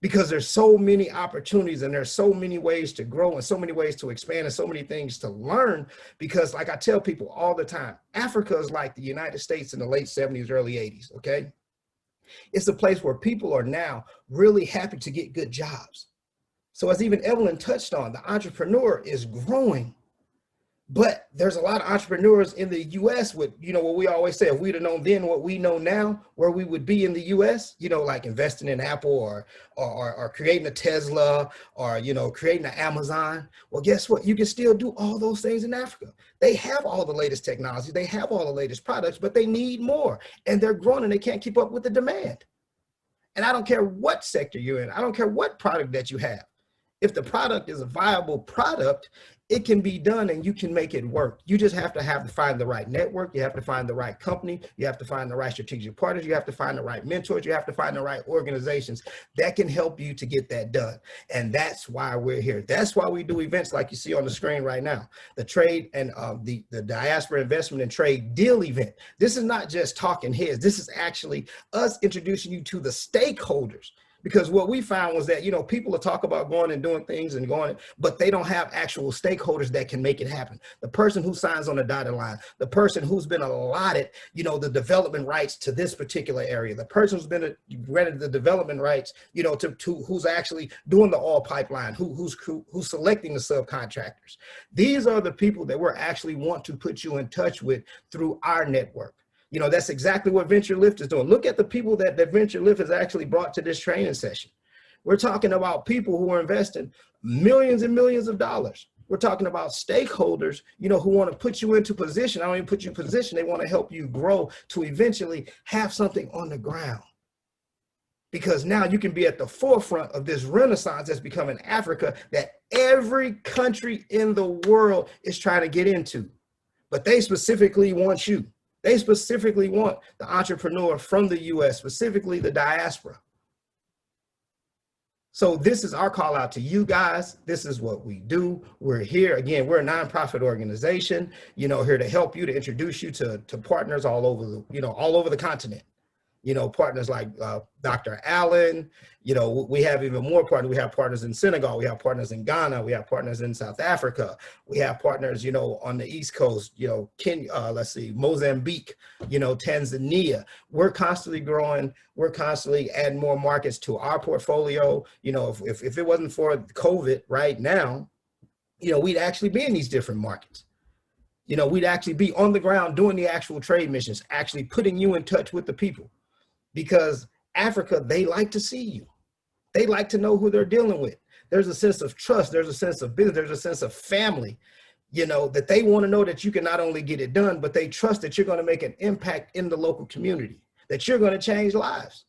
because there's so many opportunities and there's so many ways to grow and so many ways to expand and so many things to learn. Because like I tell people all the time, Africa is like the United States in the late 70s, early 80s, okay? It's a place where people are now really happy to get good jobs. So as even Evelyn touched on, the entrepreneur is growing. But there's a lot of entrepreneurs in the US with, you know, what we always say, if we'd have known then what we know now, where we would be in the US, you know, like investing in Apple or creating a Tesla or, you know, creating an Amazon. Well, guess what? You can still do all those things in Africa. They have all the latest technology. They have all the latest products, but they need more. And they're growing and they can't keep up with the demand. And I don't care what sector you're in. I don't care what product that you have. If the product is a viable product, it can be done and you can make it work. You just have to find the right network. You have to find the right company. You have to find the right strategic partners. You have to find the right mentors. You have to find the right organizations that can help you to get that done. And that's why we're here. That's why we do events like you see on the screen right now. The trade and the Diaspora Investment and Trade Deal event. This is not just talking heads. This is actually us introducing you to the stakeholders. Because what we found was that, you know, people will talk about going and doing things and going, but they don't have actual stakeholders that can make it happen. The person who signs on the dotted line, the person who's been allotted, you know, the development rights to this particular area, the person who's been granted the development rights, you know, to who's actually doing the oil pipeline, who's selecting the subcontractors. These are the people that we're actually want to put you in touch with through our network. You know, that's exactly what VentureLift is doing. Look at the people that VentureLift has actually brought to this training session. We're talking about people who are investing millions and millions of dollars. We're talking about stakeholders, you know, who want to put you into position. I don't even put you in position. They want to help you grow to eventually have something on the ground. Because now you can be at the forefront of this renaissance that's becoming Africa that every country in the world is trying to get into. But they specifically want you. They specifically want the entrepreneur from the US, specifically the diaspora. So this is our call out to you guys. This is what we do. We're here. Again, we're a nonprofit organization, you know, here to help you, to introduce you to partners all over the, you know, all over the continent. You know, partners like Dr. Allen, you know, we have even more partners. We have partners in Senegal. We have partners in Ghana. We have partners in South Africa. We have partners, you know, on the East Coast, you know, Mozambique, you know, Tanzania. We're constantly growing. We're constantly adding more markets to our portfolio. You know, if it wasn't for COVID right now, you know, we'd actually be in these different markets. You know, we'd actually be on the ground doing the actual trade missions, actually putting you in touch with the people. Because Africa, they like to see you. They like to know who they're dealing with. There's a sense of trust. There's a sense of business. There's a sense of family, you know, that they want to know that you can not only get it done, but they trust that you're going to make an impact in the local community, that you're going to change lives.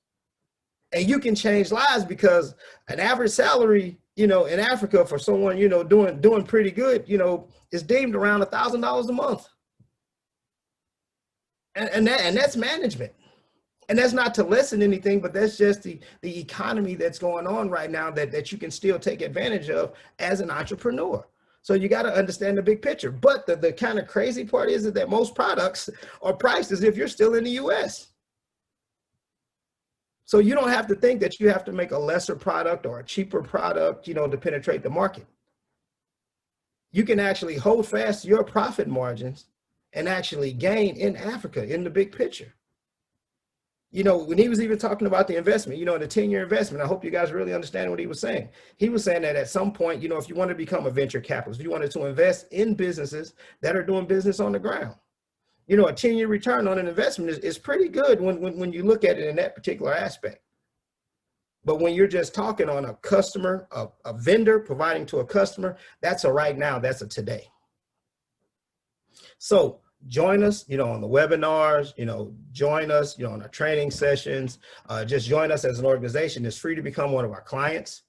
And you can change lives because an average salary, you know, in Africa for someone, you know, doing pretty good, you know, is deemed around $1,000 a month. And that's management. And that's not to lessen anything, but that's just the economy that's going on right now that you can still take advantage of as an entrepreneur. So you got to understand the big picture. But the kind of crazy part is that most products are priced as if you're still in the US. So you don't have to think that you have to make a lesser product or a cheaper product, you know, to penetrate the market. You can actually hold fast to your profit margins and actually gain in Africa in the big picture. You know, when he was even talking about the investment, you know, the 10-year investment, I hope you guys really understand what he was saying. He was saying that at some point, you know, if you want to become a venture capitalist, if you wanted to invest in businesses that are doing business on the ground, you know, a 10-year return on an investment is pretty good when you look at it in that particular aspect. But when you're just talking on a customer, a vendor providing to a customer, that's a right now, that's a today. So join us, you know, on the webinars, you know, join us, you know, on our training sessions, just join us as an organization. It's free to become one of our clients.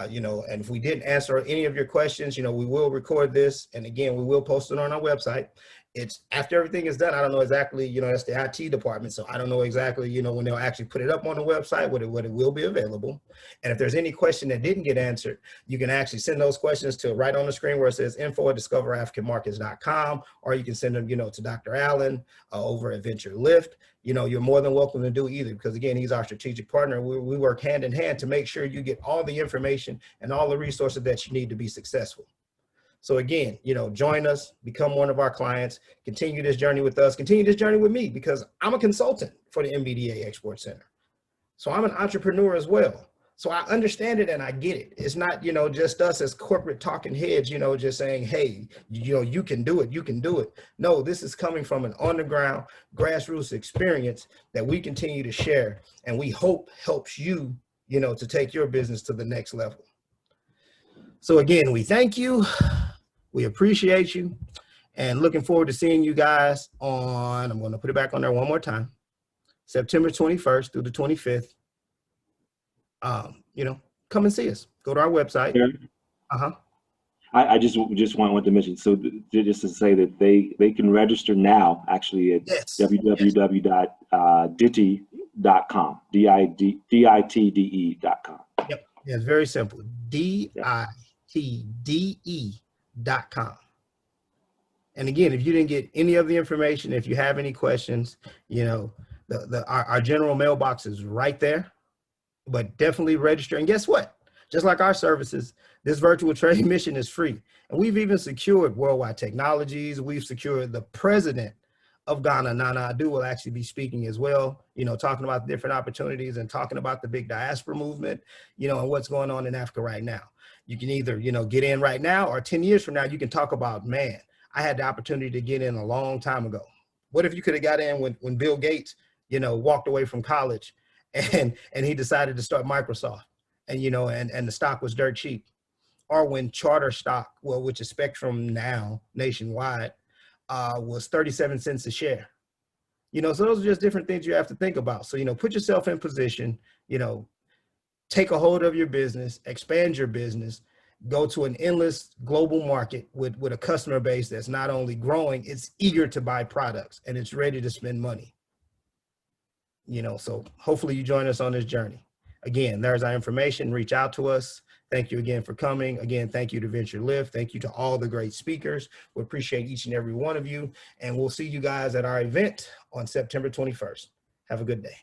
You know, and if we didn't answer any of your questions, you know, we will record this. And again, we will post it on our website. It's after everything is done. I don't know exactly, you know, that's the IT department. So I don't know exactly, you know, when they'll actually put it up on the website, what it will be available. And if there's any question that didn't get answered, you can actually send those questions to right on the screen where it says info@discoverafricanmarkets.com, or you can send them, you know, to Dr. Allen over at VentureLift. You know, you're more than welcome to do either, because again, he's our strategic partner. We work hand in hand to make sure you get all the information and all the resources that you need to be successful. So again, you know, join us, become one of our clients, continue this journey with us, continue this journey with me, because I'm a consultant for the MBDA Export Center. So I'm an entrepreneur as well. So I understand it and I get it. It's not, you know, just us as corporate talking heads, you know, just saying, hey, you know, you can do it, you can do it. No, this is coming from an on the ground grassroots experience that we continue to share, and we hope helps you, you know, to take your business to the next level. So again, we thank you. We appreciate you, and looking forward to seeing you guys on, I'm going to put it back on there one more time, September 21st through the 25th. You know, come and see us. Go to our website. I just want to mention, so just to say that they can register now, actually, at www.ditde.com, ditde.com. Yep, yeah, it's very simple. ditde.com. And again, if you didn't get any of the information, if you have any questions, you know, our general mailbox is right there, but definitely register. And guess what? Just like our services, this virtual trade mission is free. And we've even secured Worldwide Technologies. We've secured the president of Ghana, Nana Adu, will actually be speaking as well, you know, talking about the different opportunities and talking about the big diaspora movement, you know, and what's going on in Africa right now. You can either, you know, get in right now, or 10 years from now, you can talk about, man, I had the opportunity to get in a long time ago. What if you could have got in when Bill Gates, you know, walked away from college and he decided to start Microsoft, and, you know, and the stock was dirt cheap? Or when Charter stock, well, which is Spectrum now nationwide, was 37 cents a share. You know, so those are just different things you have to think about. So, you know, put yourself in position, you know, take a hold of your business, expand your business, go to an endless global market with a customer base that's not only growing, it's eager to buy products and it's ready to spend money. You know, so hopefully you join us on this journey. Again, there's our information. Reach out to us. Thank you again for coming. Again, thank you to VentureLift. Thank you to all the great speakers. We appreciate each and every one of you. And we'll see you guys at our event on September 21st. Have a good day.